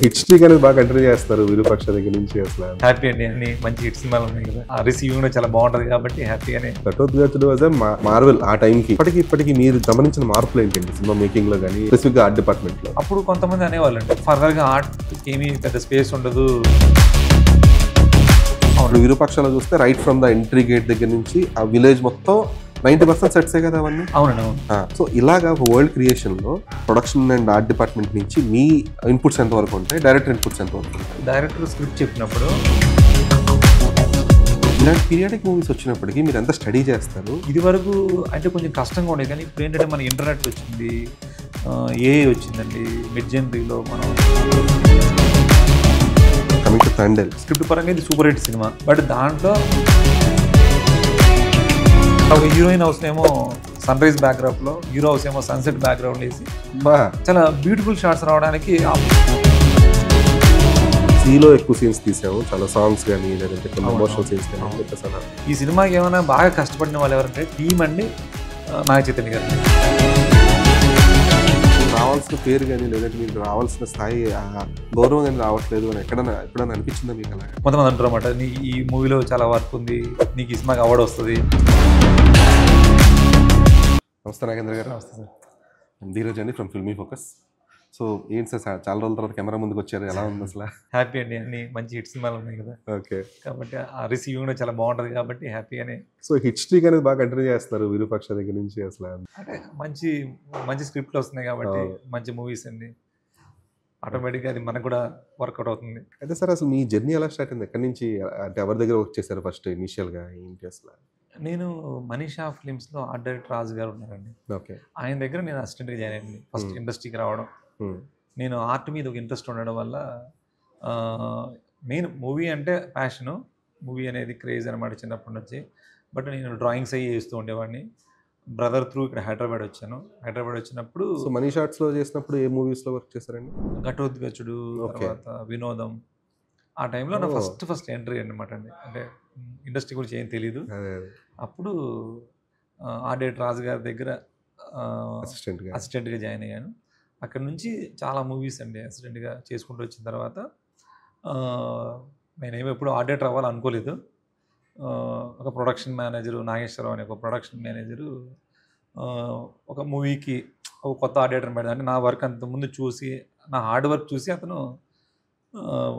Hit streak అనేది బాగా continue చేస్తారు విరూపాక్ష దగ్గర నుంచి అసలు. హ్యాపీ అండి, అన్ని మంచి హిట్ సినిమాలు ఉన్నాయి కదా, ఆ రిసీవింగ్ కూడా చాలా బాగుంటది కాబట్టి హ్యాపీగానే. ఘటోత్కచుడు వాజ్ మార్వెల్ ఆ టైంకి. ఇప్పటికి మీరు గమనించిన మార్పులు ఏంటండి సినిమా మేకింగ్ లో కానీ స్పెసిఫిక్ గా ఆర్ట్ డిపార్ట్మెంట్ లో? అప్పుడు కొంతమంది అనేవాళ్ళు అండి ఫర్దర్ గా ఆర్ట్ ఏమీ పెద్ద స్పేస్ ఉండదు. ఇప్పుడు విరూపాక్షలో చూస్తే right from the entry gate దగ్గర నుంచి ఆ విలేజ్ మొత్తం 90% సెట్సే కదా అవన్నీ. అవునండి, అవును. సో ఇలాగా వరల్డ్ క్రియేషన్ లో ప్రొడక్షన్ అండ్ ఆర్ట్ డిపార్ట్మెంట్ నుంచి మీ ఇన్పుట్స్ ఎంత వరకు ఉంటాయి, డైరెక్టర్ ఇన్పుట్స్ ఎంత వరకు ఉంటాయి? డైరెక్టర్ స్క్రిప్ట్ చెప్పినప్పుడు ఇలాంటి పీరియాడిక్ మూవీస్ వచ్చినప్పటికీ మీరు ఎంత స్టడీ చేస్తారు? ఇది వరకు అంటే కొంచెం కష్టంగా ఉండేది, కానీ ఇప్పుడు ఏంటంటే మన ఇంటర్నెట్ వచ్చింది, ఏఐ వచ్చిందండి. మిడ్ జనరీలో మనం కమింగ్ టు తండేల్, స్క్రిప్ట్ పరంగా ఇది సూపర్ హిట్ సినిమా. బట్ దాంట్లో ఒక హీరోయిన్ హౌస్ ఏమో సన్ రైజ్ బ్యాక్గ్రౌండ్ లో, హీరో హౌస్ ఏమో సన్సెట్ బ్యాక్గ్రౌండ్ వేసి చాలా బ్యూటిఫుల్ షాట్స్ రావడానికి సీలో ఎక్కువ సీన్స్ తీసాము, చాలా సాంగ్స్ కానీ లేదంటే కొన్ని ఎమోషనల్ సీన్స్ కానీ. ఈ సినిమాకి ఏమైనా బాగా కష్టపడిన వాళ్ళు ఎవరంటే టీం అండి, నాగ చైతన్య గారు. రావాల్సిన పేరు కానీ లేదంటే మీకు రావాల్సిన స్థాయి గౌరవం కానీ రావట్లేదు అని ఎప్పుడైనా అనిపించిందా మీకు? అలాగే కొంతమంది అంటారు అన్నమాట, నీ ఈ మూవీలో చాలా వర్క్ ఉంది, నీకు ఈ సినిమాకి అవార్డు వస్తుంది. నమస్తే నాగేంద్ర గారు. వస్తుంది సార్. ధీరజ్ అండి ఫ్రమ్ ఫిల్మీ ఫోకస్. సో ఏంటి సార్ చాలా రోజుల తర్వాత కెమెరా ముందుకు వచ్చారు, ఎలా ఉంది అసలు? హ్యాపీ అండి, అన్ని మంచి హిట్ సినిమాలు ఉన్నాయి కదా, ఓకే. కాబట్టి ఆ రిసీవింగ్ కూడా చాలా బాగుంటుంది కాబట్టి హ్యాపీగానే. సో హిట్ స్ట్రీక్ అనేది బాగా కంటిన్యూ చేస్తారు విరూపాక్ష దగ్గర నుంచి అసలు. అంటే మంచి మంచి స్క్రిప్ట్లు వస్తున్నాయి కాబట్టి మంచి మూవీస్ అండి, ఆటోమేటిక్గా అది మనకు కూడా వర్కౌట్ అవుతుంది. అయితే సార్ అసలు మీ జర్నీ ఎలా స్టార్ట్ అయింది? ఎక్కడి నుంచి, అంటే ఎవరి దగ్గర వర్క్ చేశారు ఫస్ట్ ఇనిషియల్గా, ఏంటి అసలు? నేను మనీషా ఫిలిమ్స్లో ఆర్ట్ డైరెక్టర్ రాజు గారు ఉన్నారండి. ఓకే. ఆయన దగ్గర నేను అసిస్టెంట్గా జాయిన్ అయ్యింది ఫస్ట్ ఇండస్ట్రీకి రావడం. నేను ఆర్ట్ మీద ఒక ఇంట్రెస్ట్ ఉండడం వల్ల, మెయిన్ మూవీ అంటే ప్యాషను, మూవీ అనేది క్రేజ్ అనమాట చిన్నప్పటి నుంచి. బట్ నేను డ్రాయింగ్స్ అయ్యి చేస్తూ ఉండేవాడిని. బ్రదర్ త్రూ ఇక్కడ హైదరాబాద్ వచ్చాను. హైదరాబాద్ వచ్చినప్పుడు సో మనీ షాట్స్లో చేసినప్పుడు ఏ మూవీస్లో వర్క్ చేశారండి? ఘటోత్కచుడు, తర్వాత వినోదం. ఆ టైంలో నా ఫస్ట్ ఎంట్రీ అనమాట అండి. అంటే ఇండస్ట్రీ గురించి ఏం తెలీదు. అప్పుడు ఆర్ట్ డైరెక్టర్ రాజు గారి దగ్గర అసిస్టెంట్గా జాయిన్ అయ్యాను. అక్కడ నుంచి చాలా మూవీస్ అండి అసిస్టెంట్గా చేసుకుంటూ వచ్చిన తర్వాత నేనేమి ఎప్పుడు ఆర్ట్ డైరెక్టర్ అవ్వాలనుకోలేదు. ఒక ప్రొడక్షన్ మేనేజరు, నాగేశ్వరరావు అనే ఒక ప్రొడక్షన్ మేనేజరు ఒక మూవీకి ఒక కొత్త ఆర్ట్ డైరెక్టర్ పెడతాను అంటే నా వర్క్ అంతకుముందు చూసి, నా హార్డ్ వర్క్ చూసి అతను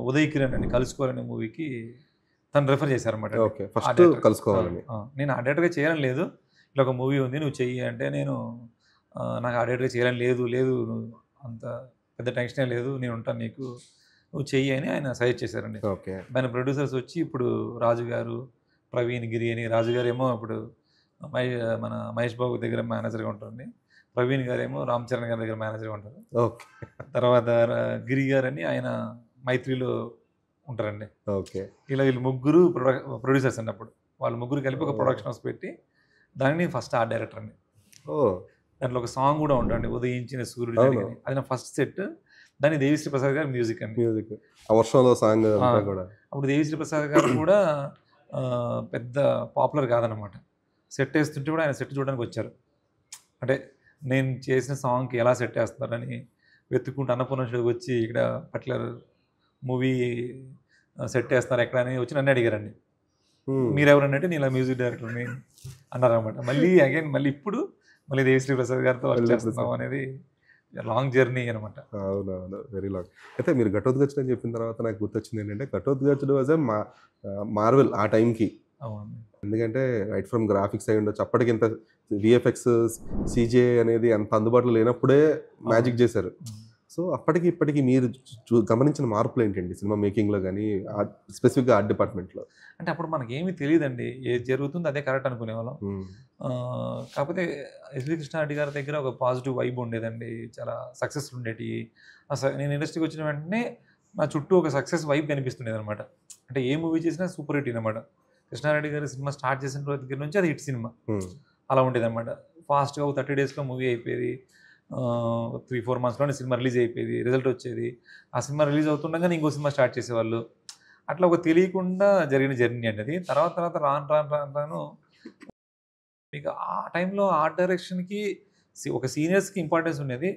ఉదయ్ కిరణ్ అండి కలుసుకోవాలనే మూవీకి తను రెఫర్ చేశారన్నమాట. కలుసుకోవాలని నేను ఆర్ట్ డైరెక్టర్గా చేయాలని లేదు, ఇలా ఒక మూవీ ఉంది నువ్వు చెయ్యి అంటే, నేను నాకు ఆర్ట్ డైరెక్టర్గా చేయాలని లేదు నువ్వు అంత పెద్ద టెన్షనే లేదు, నేను ఉంటాను నీకు, నువ్వు చెయ్యి అని ఆయన సజెస్ట్ చేశారండి. ఓకే. దాని ప్రొడ్యూసర్స్ వచ్చి ఇప్పుడు రాజు గారు, ప్రవీణ్ గిరి అని. రాజు గారు ఏమో ఇప్పుడు మన మహేష్ బాబు దగ్గర మేనేజర్గా ఉంటుంది, ప్రవీణ్ గారు ఏమో రామ్ చరణ్ గారి దగ్గర మేనేజర్గా ఉంటారు. ఓకే. తర్వాత గిరి గారు అని ఆయన మైత్రిలో ఉంటారండి. ఓకే. ఇలా వీళ్ళు ముగ్గురు ప్రొడ్యూసర్స్ అన్నప్పుడు వాళ్ళు ముగ్గురు కలిపి ఒక ప్రొడక్షన్ హౌస్ పెట్టి దాన్ని ఫస్ట్ ఆర్ట్ డైరెక్టర్ అండి. దాంట్లో ఒక సాంగ్ కూడా ఉంటుంది, ఉదయించిన సూర్యుడు అని. అది నా ఫస్ట్ సెట్. దాన్ని దేవిశ్రీ ప్రసాద్ గారు మ్యూజిక్ అండి. సాంగ్. అప్పుడు దేవిశ్రీ ప్రసాద్ గారు కూడా పెద్ద పాపులర్ కాదనమాట. సెట్ వేస్తుంటే కూడా ఆయన సెట్ చూడడానికి వచ్చారు. అంటే నేను చేసిన సాంగ్కి ఎలా సెట్ వేస్తున్నారని వెతుక్కుంటూ అన్నపూర్ణ షోకి వచ్చి ఇక్కడ పర్టికులర్ మూవీ సెట్ వేస్తున్నారు ఎక్కడ అని వచ్చి నన్ను అడిగారండి. మీరు ఎవరన్నట్టు నేను ఇలా మ్యూజిక్ డైరెక్టర్ని అన్నారనమాట. మళ్ళీ ఇప్పుడు దేవిశ్రీ ప్రసాద్ గారితో వర్క్ చేస్తున్నాం అనేది లాంగ్ జర్నీ అనమాట. అవునవును, వెరీ లాంగ్. అయితే మీరు ఘటోత్కచుడు అని చెప్పిన తర్వాత నాకు గుర్తొచ్చింది ఏంటంటే ఘటోత్కచుడు వాజ్ మార్వెల్ ఆ టైంకి. అవును. ఎందుకంటే రైట్ ఫ్రమ్ గ్రాఫిక్స్ అయి ఉండొచ్చు, అప్పటికి ఇంత విఎఫ్ఎక్స్ సిజే అనేది అంత అందుబాటులో లేనప్పుడే మ్యాజిక్ చేశారు. సో అప్పటికి ఇప్పటికి మీరు గమనించిన మార్పులు ఏంటండి సినిమా మేకింగ్లో కానీ స్పెసిఫిక్గా ఆర్ట్ డిపార్ట్మెంట్లో? అంటే అప్పుడు మనకి ఏమీ తెలియదండి, ఏది జరుగుతుందో అదే కరెక్ట్ అనుకునేవాళ్ళం. కాకపోతే ఎస్వి కృష్ణారెడ్డి గారి దగ్గర ఒక పాజిటివ్ వైబ్ ఉండేదండి, చాలా సక్సెస్ ఉండేటి. నేను ఇండస్ట్రీకి వచ్చిన వెంటనే నా చుట్టూ ఒక సక్సెస్ వైబ్ కనిపిస్తుండేది అనమాట. అంటే ఏ మూవీ చేసినా సూపర్ హిట్ అనమాట. కృష్ణారెడ్డి గారి సినిమా స్టార్ట్ చేసిన దగ్గర నుంచి అది హిట్ సినిమా అలా ఉండేది అనమాట. ఫాస్ట్గా 30 డేస్లో మూవీ అయిపోయేది, 3-4 మంత్స్లోనే సినిమా రిలీజ్ అయిపోయేది, రిజల్ట్ వచ్చేది. ఆ సినిమా రిలీజ్ అవుతుండగానే ఇంకో సినిమా స్టార్ట్ చేసేవాళ్ళు. అట్లా ఒక తెలియకుండా జరిగిన జర్నీ అండి అది. తర్వాత రాను మీకు ఆ టైంలో ఆర్ట్ డైరెక్షన్కి ఒక సీనియర్స్కి ఇంపార్టెన్స్ ఉండేది.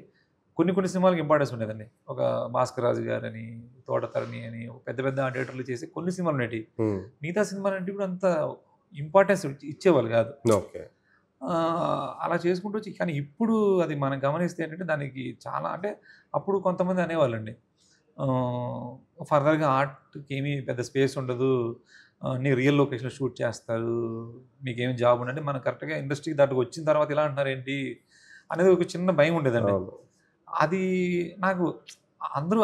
కొన్ని సినిమాలకు ఇంపార్టెన్స్ ఉండేదండి. ఒక భాస్కర్ రాజు గారని, తోటతరణి అని పెద్ద పెద్ద థియేటర్లు చేసి కొన్ని సినిమాలు ఉండేవి. మిగతా సినిమాలంటే కూడా అంత ఇంపార్టెన్స్ ఇచ్చేవాళ్ళు కాదు. ఓకే. అలా చేసుకుంటూ వచ్చి కానీ ఇప్పుడు అది మనం గమనిస్తే ఏంటంటే దానికి చాలా అంటే అప్పుడు కొంతమంది అనేవాళ్ళండి. ఫర్దర్‌గా ఆర్ట్‌కి ఏమీ పెద్ద స్పేస్ ఉండదు. అన్నీ రియల్ లొకేషన్‌లో షూట్ చేస్తారు. మీకేమి జాబ్ ఉండదంటే మనం కరెక్ట్‌గా ఇండస్ట్రీకి దాంట్లోకి వచ్చిన తర్వాత ఇలా అంటున్నారేంటి అనేది ఒక చిన్న భయం ఉండేదండి. అది నాకు అందరూ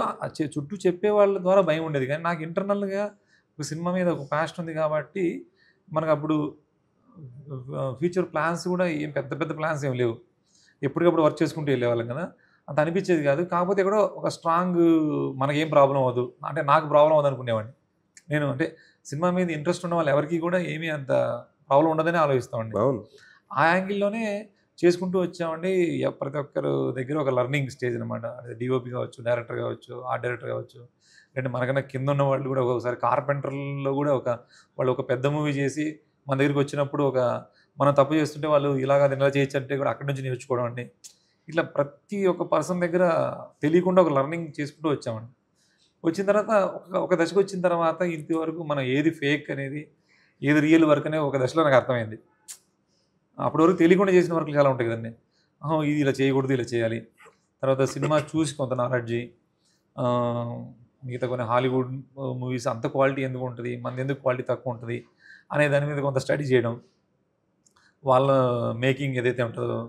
చుట్టూ చెప్పేవాళ్ళ ద్వారా భయం ఉండేది. కానీ నాకు ఇంటర్నల్‌గా ఒక సినిమా మీద ఒక ప్యాషన్ ఉంది కాబట్టి మనకప్పుడు ఫ్యూచర్ ప్లాన్స్ కూడా ఏం పెద్ద పెద్ద ప్లాన్స్ ఏమి లేవు. ఎప్పటికప్పుడు వర్క్ చేసుకుంటూ వెళ్ళేవాళ్ళం కదా! అంత అనిపించేది కాదు. కాకపోతే ఎక్కడో ఒక స్ట్రాంగ్ మనకేం ప్రాబ్లమ్ అవ్వదు. అంటే నాకు ప్రాబ్లమ్ అవ్వదు అనుకునేవాడిని. నేను అంటే సినిమా మీద ఇంట్రెస్ట్ ఉన్న వాళ్ళు ఎవరికీ కూడా ఏమీ అంత ప్రాబ్లమ్ ఉండదని ఆలోచిస్తామండి. ఆ యాంగిల్‌లోనే చేసుకుంటూ వచ్చామండి. ప్రతి ఒక్కరు దగ్గర ఒక లెర్నింగ్ స్టేజ్ అనమాట. అది డీఓపీ కావచ్చు, డైరెక్టర్ కావచ్చు, ఆర్ట్ డైరెక్టర్ కావచ్చు. లేదంటే మనకన్నా కింద ఉన్న వాళ్ళు కూడా ఒక్కొక్కసారి కార్పెంటర్‌లో కూడా వాళ్ళు ఒక పెద్ద మూవీ చేసి మన దగ్గరికి వచ్చినప్పుడు మనం తప్పు చేస్తుంటే వాళ్ళు అది ఇలా చేయొచ్చు అంటే కూడా అక్కడి నుంచి నేర్చుకోవడం అండి. ఇట్లా ప్రతి ఒక్క పర్సన్ దగ్గర తెలియకుండా ఒక లెర్నింగ్ చేసుకుంటూ వచ్చామండి. వచ్చిన తర్వాత ఒక దశకు వచ్చిన తర్వాత ఇంతవరకు మనం ఏది ఫేక్ అనేది, ఏది రియల్ వర్క్ అనేది ఒక దశలో నాకు అర్థమైంది. అప్పటి వరకు తెలియకుండా చేసిన వర్క్‌లు చాలా ఉంటాయి కదండీ. ఇది ఇలా చేయకూడదు, ఇలా చేయాలి. తర్వాత సినిమా చూసి కొంత నాలెడ్జి, మిగతా కొన్ని హాలీవుడ్ మూవీస్ అంత క్వాలిటీ ఎందుకు ఉంటది, మనది ఎందుకు క్వాలిటీ తక్కువ ఉంటది అనే దాని మీద కొంత స్టడీ చేయడం. వాళ్ళ మేకింగ్ ఏదైతే ఉంటదో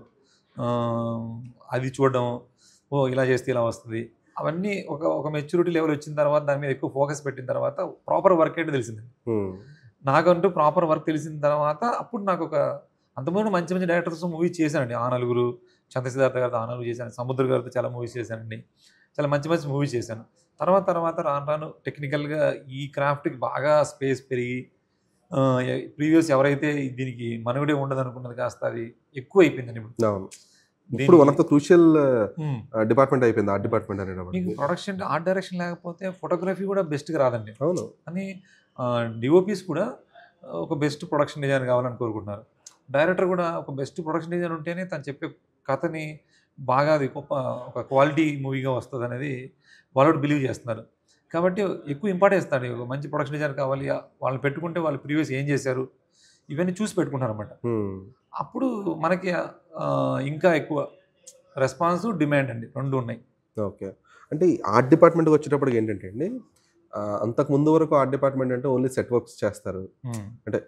అది చూడడం. ఇలా చేస్తే ఇలా వస్తది. అవన్నీ ఒక మెచ్యూరిటీ లెవెల్ వచ్చిన తర్వాత దాని మీద ఎక్కువ ఫోకస్ పెట్టిన తర్వాత ప్రాపర్ వర్క్ ఏంటో తెలిసిందండి. నాకంటూ ప్రాపర్ వర్క్ తెలిసిన తర్వాత అప్పుడు అంతకుముందు మంచి మంచి డైరెక్టర్స్‌తో మూవీస్ చేశానండి. 'ఆ నలుగురు', చంద్రసిద్ధార్థ గారితో 'ఆ నలుగురు' చేశాను. సముద్ర గారితో చాలా మూవీస్ చేశానండి. చాలా మంచి మంచి మూవీస్ చేశాను. తర్వాత రాను రాను టెక్నికల్‌గా ఈ క్రాఫ్ట్‌కి బాగా స్పేస్ పెరిగి ప్రీవియస్ ఎవరైతే దీనికి మనుగడే ఉండదనుకున్నది కాస్త అది ఎక్కువైపోయిందండి ఇప్పుడు. అవును. ఇప్పుడు one of the crucial department అయిపోయింది ఆర్ట్ డిపార్ట్‌మెంట్ అనేటప్పటికి. మీకు ప్రొడక్షన్, ఆర్ట్ డైరెక్షన్ లేకపోతే ఫోటోగ్రఫీ కూడా బెస్ట్‌గా రాదండి. అవును. కానీ డీఓపీస్ కూడా ఒక బెస్ట్ ప్రొడక్షన్ డిజైనర్ కావాలని కోరుకుంటున్నారు. డైరెక్టర్ కూడా ఒక బెస్ట్ ప్రొడక్షన్ డిజైనర్ ఉంటేనే తను చెప్పే కథని బాగా అది ఒక క్వాలిటీ మూవీగా వస్తదనేది వాళ్ళు కూడా బిలీవ్ చేస్తున్నారు. కాబట్టి ఎక్కువ ఇంపార్టెన్స్ ఇస్తాడు. ఒక మంచి ప్రొడక్షన్ డిజైనర్ కావాలి. వాళ్ళని పెట్టుకుంటే వాళ్ళు ప్రీవియస్ ఏం చేశారు ఇవన్నీ చూసి పెట్టుకుంటారనమాట. అప్పుడు మనకి ఇంకా ఎక్కువ రెస్పాన్స్, డిమాండ్ అండి 2 ఉన్నాయి. ఓకే. అంటే ఈ ఆర్ట్ డిపార్ట్‌మెంట్‌కి వచ్చేటప్పటికి ఏంటంటే అండి, అంతకు ముందు వరకు ఆర్ట్ డిపార్ట్‌మెంట్ అంటే ఓన్లీ సెట్ వర్క్స్ చేస్తారు. అంటే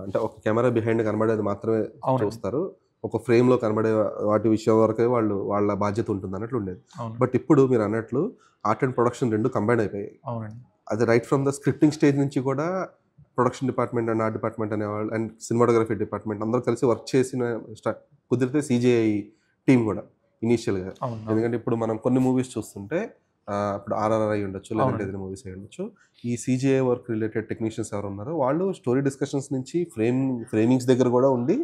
అంటే ఒక కెమెరా బిహైండ్ కనబడేది మాత్రమే చూస్తారు. ఒక ఫ్రేమ్‌లో కనబడే వాటి విషయం వరకే వాళ్ళ బాధ్యత ఉంటుంది అన్నట్లు ఉండేది. బట్ ఇప్పుడు మీరు అన్నట్లు ఆర్ట్ అండ్ ప్రొడక్షన్ 2 కంబైన్ అయిపోయాయి. అవునండి. అది right from the scripting stage నుంచి కూడా production department and art department అనేవాళ్ళు అండ్ సినిమాటోగ్రఫీ డిపార్ట్మెంట్ అందరూ కలిసి వర్క్ చేసిన కుదిరితే సీజీఐ టీమ్ కూడా ఇనీషియల్‌గా. ఎందుకంటే ఇప్పుడు మనం కొన్ని మూవీస్ చూస్తుంటే ఇప్పుడు ఆర్ఆర్ఆర్ అయి ఉండొచ్చు, లేదంటే ఏదైనా మూవీస్ అయి ఉండొచ్చు. ఈ సీజీఐ వర్క్ రిలేటెడ్ టెక్నీషియన్స్ ఎవరు ఉన్నారో వాళ్ళు స్టోరీ డిస్కషన్స్ నుంచి ఫ్రేమింగ్స్ దగ్గర కూడా ఉండి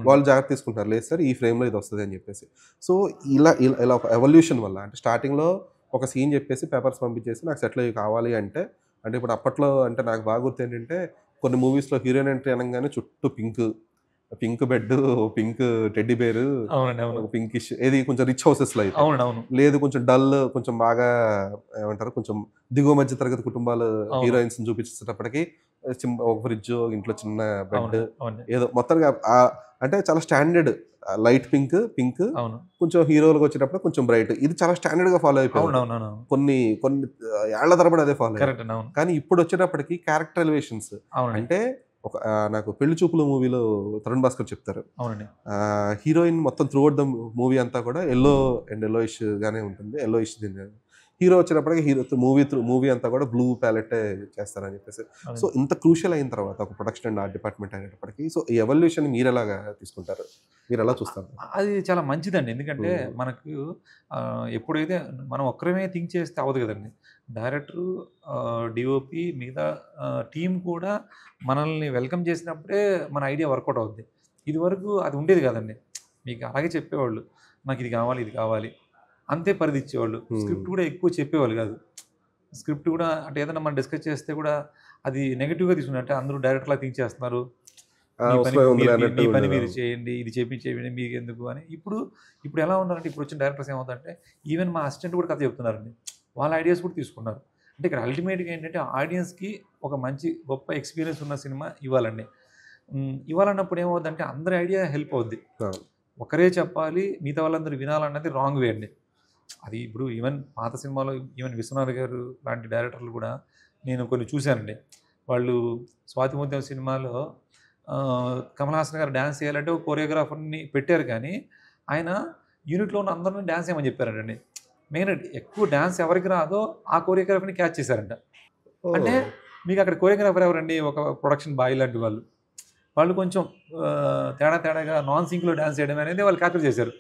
వాళ్ళు జాగ్రత్త తీసుకుంటారు. లేదు సార్ ఈ ఫ్రేమ్‌లో ఇది వస్తది అని చెప్పేసి. సో ఇలా ఒక ఎవల్యూషన్ వల్ల అంటే స్టార్టింగ్‌లో ఒక సీన్ చెప్పేసి పేపర్స్ పంపించేసి నాకు సెట్‌లో ఇవి కావాలి అంటే ఇప్పుడు అప్పట్లో అంటే నాకు బాగా గుర్తు ఏంటంటే కొన్ని మూవీస్‌లో హీరోయిన్ ఎంట్రీ అనంగానే చుట్టూ pink bed, pink teddy bear, pinkish ఏది కొంచెం రిచ్ హౌసెస్‌లో అయితే. లేదు కొంచెం డల్, కొంచెం బాగా ఏమంటారు కొంచెం దిగువ మధ్య తరగతి కుటుంబాలు హీరోయిన్స్‌ని చూపించేటప్పటికి ఒక ఫ్రిడ్జ్, ఇంట్లో చిన్న బెడ్ ఏదో మొత్తంగా అంటే చాలా స్టాండర్డ్ లైట్ పింక్ కొంచెం హీరోలకు వచ్చేటప్పుడు కొంచెం బ్రైట్. ఇది చాలా స్టాండర్డ్‌గా ఫాలో అయిపోయింది. కొన్ని ఏళ్ల తరబడి అదే ఫాలో అయ్యారు. కానీ ఇప్పుడు వచ్చేటప్పటికి క్యారెక్టర్ ఎలివేషన్స్ అంటే నాకు పెళ్లి చూపులు మూవీలో తరుణ్ భాస్కర్ చెప్తారు. హీరోయిన్ మొత్తం త్రూ అవుట్ ద మూవీ అంతా కూడా ఎల్లో అండ్ ఎల్లోయిష్ గానే ఉంటుంది. ఎల్లోయిష్ హీరో వచ్చేటప్పటికి మూవీ అంతా కూడా బ్లూ ప్యాలెట్ చేస్తారని చెప్పేసి. సో ఇంత క్రూషియల్ అయిన తర్వాత ఒక ప్రొడక్షన్ అండ్ ఆర్ట్ డిపార్ట్మెంట్ అనేటప్పటికి సో ఈ ఎవల్యూషన్ మీరు ఎలాగా తీసుకుంటారు, మీరు ఎలా చూస్తారు? అది చాలా మంచిదండి. ఎందుకంటే మనకు ఎప్పుడైతే మనం ఒక్కరమే థింక్ చేస్తే అవ్వదు కదండి. డైరెక్టరు, డిఓపి మిగతా టీం కూడా మనల్ని వెల్కమ్ చేసినప్పుడే మన ఐడియా వర్కౌట్ అవుద్ది. ఇదివరకు అది ఉండేది కాదండి. మీకు అలాగే చెప్పేవాళ్ళు, నాకు ఇది కావాలి, ఇది కావాలి అంతే పరిధి ఇచ్చేవాళ్ళు. స్క్రిప్ట్ కూడా ఎక్కువ చెప్పేవాళ్ళు కాదు. స్క్రిప్ట్ కూడా అంటే ఏదైనా మనం డిస్కస్ చేస్తే కూడా అది నెగిటివ్‌గా తీసుకున్నారు. అంటే అందరూ డైరెక్టర్‌లా థింక్ చేస్తున్నారు. మీ పని మీరు చేయండి, ఇది చేయండి మీకు ఎందుకు అని. ఇప్పుడు ఎలా ఉన్నారంటే ఇప్పుడు వచ్చిన డైరెక్టర్స్ ఏమవుతారంటే ఈవెన్ మా అసిస్టెంట్ కూడా కథ చెప్తున్నారండి, వాళ్ళ ఐడియాస్ కూడా తీసుకున్నారు. అంటే ఇక్కడ అల్టిమేట్గా ఏంటంటే ఆడియన్స్కి ఒక మంచి గొప్ప ఎక్స్పీరియన్స్ ఉన్న సినిమా ఇవ్వాలండి. ఇవ్వాలన్నప్పుడు ఏమవుతుందంటే అందరి ఐడియా హెల్ప్ అవుద్ది. ఒకరే చెప్పాలి మిగతా వాళ్ళందరూ వినాలన్నది రాంగ్ వే అండి. అది ఇప్పుడు ఈవెన్ పాత సినిమాలో ఈవెన్ విశ్వనాథ్ గారు లాంటి డైరెక్టర్లు కూడా నేను కొన్ని చూశానండి. వాళ్ళు స్వాతి ముత్యం సినిమాలో కమల్ హాసన్ గారు డ్యాన్స్ చేయాలంటే ఒక కొరియోగ్రాఫర్ని పెట్టారు, కానీ ఆయన యూనిట్లో ఉన్న అందరినీ డ్యాన్స్ చేయమని చెప్పారంటండి. మెయిన్ ఎక్కువ డ్యాన్స్ ఎవరికి రాదో ఆ కొరియోగ్రాఫర్ని క్యాచ్ చేశారంట. అంటే మీకు అక్కడ కొరియోగ్రాఫర్ ఎవరండి, ఒక ప్రొడక్షన్ బాయ్ లాంటి వాళ్ళు కొంచెం తేడాగా నాన్ సింక్లో డ్యాన్స్ చేయడం అనేది వాళ్ళు క్యాప్చర్ చేశారు.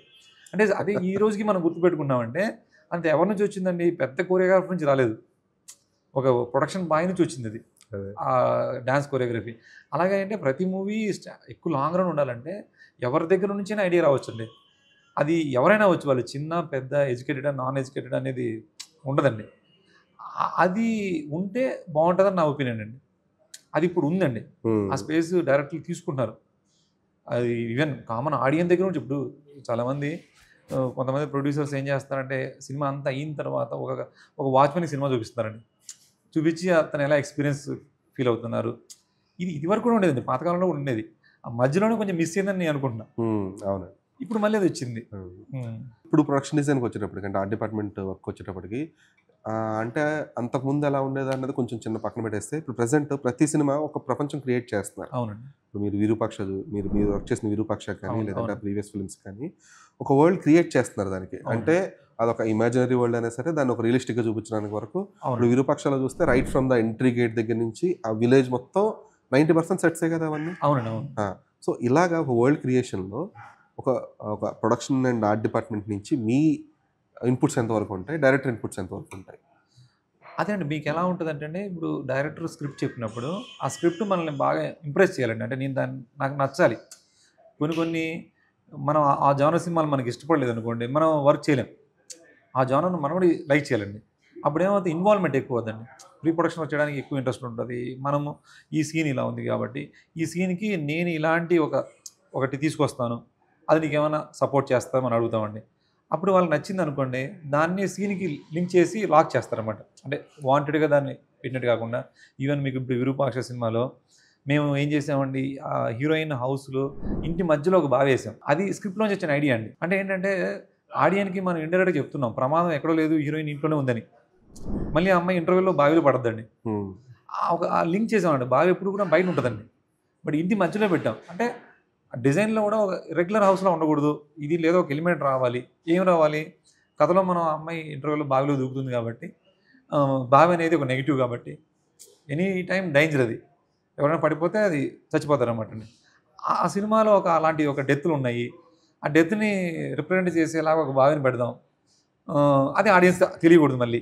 అంటే అదే ఈ రోజుకి మనం గుర్తుపెట్టుకున్నామంటే అంత ఎవరి నుంచి వచ్చిందండి, పెద్ద కొరియోగ్రాఫర్ నుంచి రాలేదు, ఒక ప్రొడక్షన్ బాయ్ నుంచి వచ్చింది అది ఆ డ్యాన్స్ కొరియోగ్రఫీ. అలాగే అంటే ప్రతి మూవీ ఎక్కువ లాంగ్ రన్ ఉండాలంటే ఎవరి దగ్గర నుంచైనా ఐడియా రావచ్చండి. అది ఎవరైనా వచ్చు, వాళ్ళు చిన్న పెద్ద ఎడ్యుకేటెడ్ నాన్ ఎడ్యుకేటెడ్ అనేది ఉండదండి. అది ఉంటే బాగుంటుందని నా ఒపీనియన్ అండి. అది ఇప్పుడు ఉందండి, ఆ స్పేస్ డైరెక్టర్లు తీసుకుంటున్నారు. అది ఈవెన్ కామన్ ఆడియన్స్ దగ్గర నుంచి. ఇప్పుడు చాలామంది కొంతమంది ప్రొడ్యూసర్స్ ఏం చేస్తారంటే సినిమా అంతా అయిన తర్వాత ఒక వాచ్మెన్కి సినిమా చూపిస్తారండి, చూపించి అతను ఎలా ఎక్స్పీరియన్స్ ఫీల్ అవుతున్నారు. ఇది వరకు కూడా ఉండేదండి, పాతకాలంలో కూడా ఉండేది. ఆ మధ్యలోనే కొంచెం మిస్ అయిందని నేను అనుకుంటున్నా. అవును, ఇప్పుడు మళ్ళీ అది వచ్చింది. ఇప్పుడు ప్రొడక్షన్ డిజైన్కి వచ్చేటప్పటికి అంటే ఆర్ట్ డిపార్ట్మెంట్ వర్క్ వచ్చేటప్పటికి అంటే అంతకుముందు ఎలా ఉండేది అన్నది కొంచెం చిన్న పక్కన పెట్టేస్తే ఇప్పుడు ప్రెసెంట్ ప్రతి సినిమా ఒక ప్రపంచం క్రియేట్ చేస్తున్నారు. అవునండి. ఇప్పుడు మీరు వర్క్ చేసిన విరూపాక్ష కానీ లేదంటే ప్రీవియస్ ఫిల్మ్స్ కానీ ఒక వరల్డ్ క్రియేట్ చేస్తున్నారు దానికి. అంటే అదొక ఇమాజినరీ వరల్డ్ అయినా సరే దాన్ని ఒక రియలిస్టిక్గా చూపించడానికి వరకు ఇప్పుడు విరూపాక్షలో చూస్తే right from the entry gate దగ్గర నుంచి ఆ విలేజ్ మొత్తం 90% సెట్సే కదా అవన్నీ. అవునండి. సో ఇలాగా ఒక వరల్డ్ క్రియేషన్లో ఒక ప్రొడక్షన్ అండ్ ఆర్ట్ డిపార్ట్మెంట్ నుంచి మీ ఇన్పుట్స్ ఎంతవరకు ఉంటాయి, డైరెక్టర్ ఇన్పుట్స్ ఎంతవరకు ఉంటాయి? అదే అండి, మీకు ఎలా ఉంటుందంటే అండి, ఇప్పుడు డైరెక్టర్ స్క్రిప్ట్ చెప్పినప్పుడు ఆ స్క్రిప్ట్ మనల్ని బాగా ఇంప్రెస్ చేయాలండి. అంటే నాకు నచ్చాలి. కొన్ని మనం ఆ జానర్ సినిమాలు మనకి ఇష్టపడలేదు అనుకోండి, మనం వర్క్ చేయలేం. ఆ జానర్ను మనం కూడా లైక్ చేయాలండి. అప్పుడు ఏమవుతుంది, ఇన్వాల్వ్మెంట్ ఎక్కువ అవుతుందండి. ప్రీ ప్రొడక్షన్ చేయడానికి ఎక్కువ ఇంట్రెస్ట్ ఉంటుంది. మనము ఈ సీన్ ఇలా ఉంది కాబట్టి ఈ సీన్కి నేను ఇలాంటి ఒకటి తీసుకొస్తాను, అది నీకు ఏమైనా సపోర్ట్ చేస్తామని అడుగుతామండి. అప్పుడు వాళ్ళకి నచ్చింది అనుకోండి, దాన్ని సీన్కి లింక్ చేసి లాక్ చేస్తారన్నమాట. అంటే వాంటెడ్గా దాన్ని పెట్టినట్టు కాకుండా. ఈవెన్ మీకు ఇప్పుడు విరూపాక్ష సినిమాలో మేము ఏం చేసామండి, ఆ హీరోయిన్ హౌస్లో ఇంటి మధ్యలో ఒక బావి వేసాం. అది స్క్రిప్ట్లోంచి వచ్చిన ఐడియా అండి. అంటే ఏంటంటే ఆడియన్కి మనం ఇండైరెక్ట్గా చెప్తున్నాం ప్రమాదం ఎక్కడో లేదు, హీరోయిన్ ఇంట్లోనే ఉందని. మళ్ళీ ఆ అమ్మాయి ఇంటర్వ్యూలో బావిలో పడద్దండి. ఆ లింక్ చేసామండి. బావి ఎప్పుడు కూడా బయట ఉంటుందండి, బట్ ఇంటి మధ్యలో పెట్టాం. అంటే డిజైన్లో కూడా ఒక రెగ్యులర్ హౌస్లో ఉండకూడదు, ఇది లేదో ఒక ఎలిమెంట్ రావాలి. ఏం రావాలి, కథలో మనం అమ్మాయి ఇంటర్వ్యూలో బావిలో దూకుతుంది కాబట్టి బావి అనేది ఒక నెగిటివ్ కాబట్టి ఎనీ టైం డేంజర్, అది ఎవరైనా పడిపోతే అది చచ్చిపోతారు అన్నమాట అండి. ఆ సినిమాలో అలాంటి డెత్లు ఉన్నాయి. ఆ డెత్ని రిప్రజెంట్ చేసేలాగా ఒక బావిని పెడదాం, అది ఆడియన్స్ తెలియకూడదు మళ్ళీ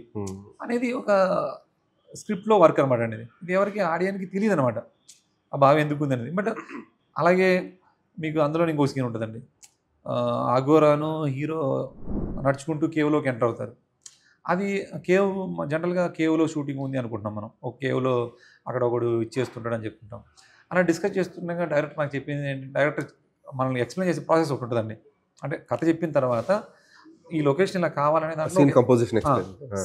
అనేది ఒక స్క్రిప్ట్లో వర్క్ అనమాట అండి. ఇది ఎవరికి ఆడియన్కి తెలియదు అనమాట ఆ బావి ఎందుకు ఉంది అనేది. బట్ అలాగే మీకు అందులో ఇంకో సీన్ ఉంటుందండి, అఘోరాను హీరో నడుచుకుంటూ కేవ్లోకి ఎంటర్ అవుతారు. అది కేవ్ జనరల్గా కేవ్లో షూటింగ్ ఉంది అనుకుంటున్నాం మనం, ఒక కేవ్లో అక్కడ ఒకడు ఇచ్చేస్తుంటాడని చెప్పుకుంటాం. అలా డిస్కస్ చేస్తుండగా డైరెక్టర్ నాకు చెప్పింది ఏంటంటే, డైరెక్టర్ మనల్ని ఎక్స్ప్లెయిన్ చేసే ప్రాసెస్ ఒకటి ఉంటుందండి. అంటే కథ చెప్పిన తర్వాత ఈ లొకేషన్ ఇలా కావాలనే దాంట్లో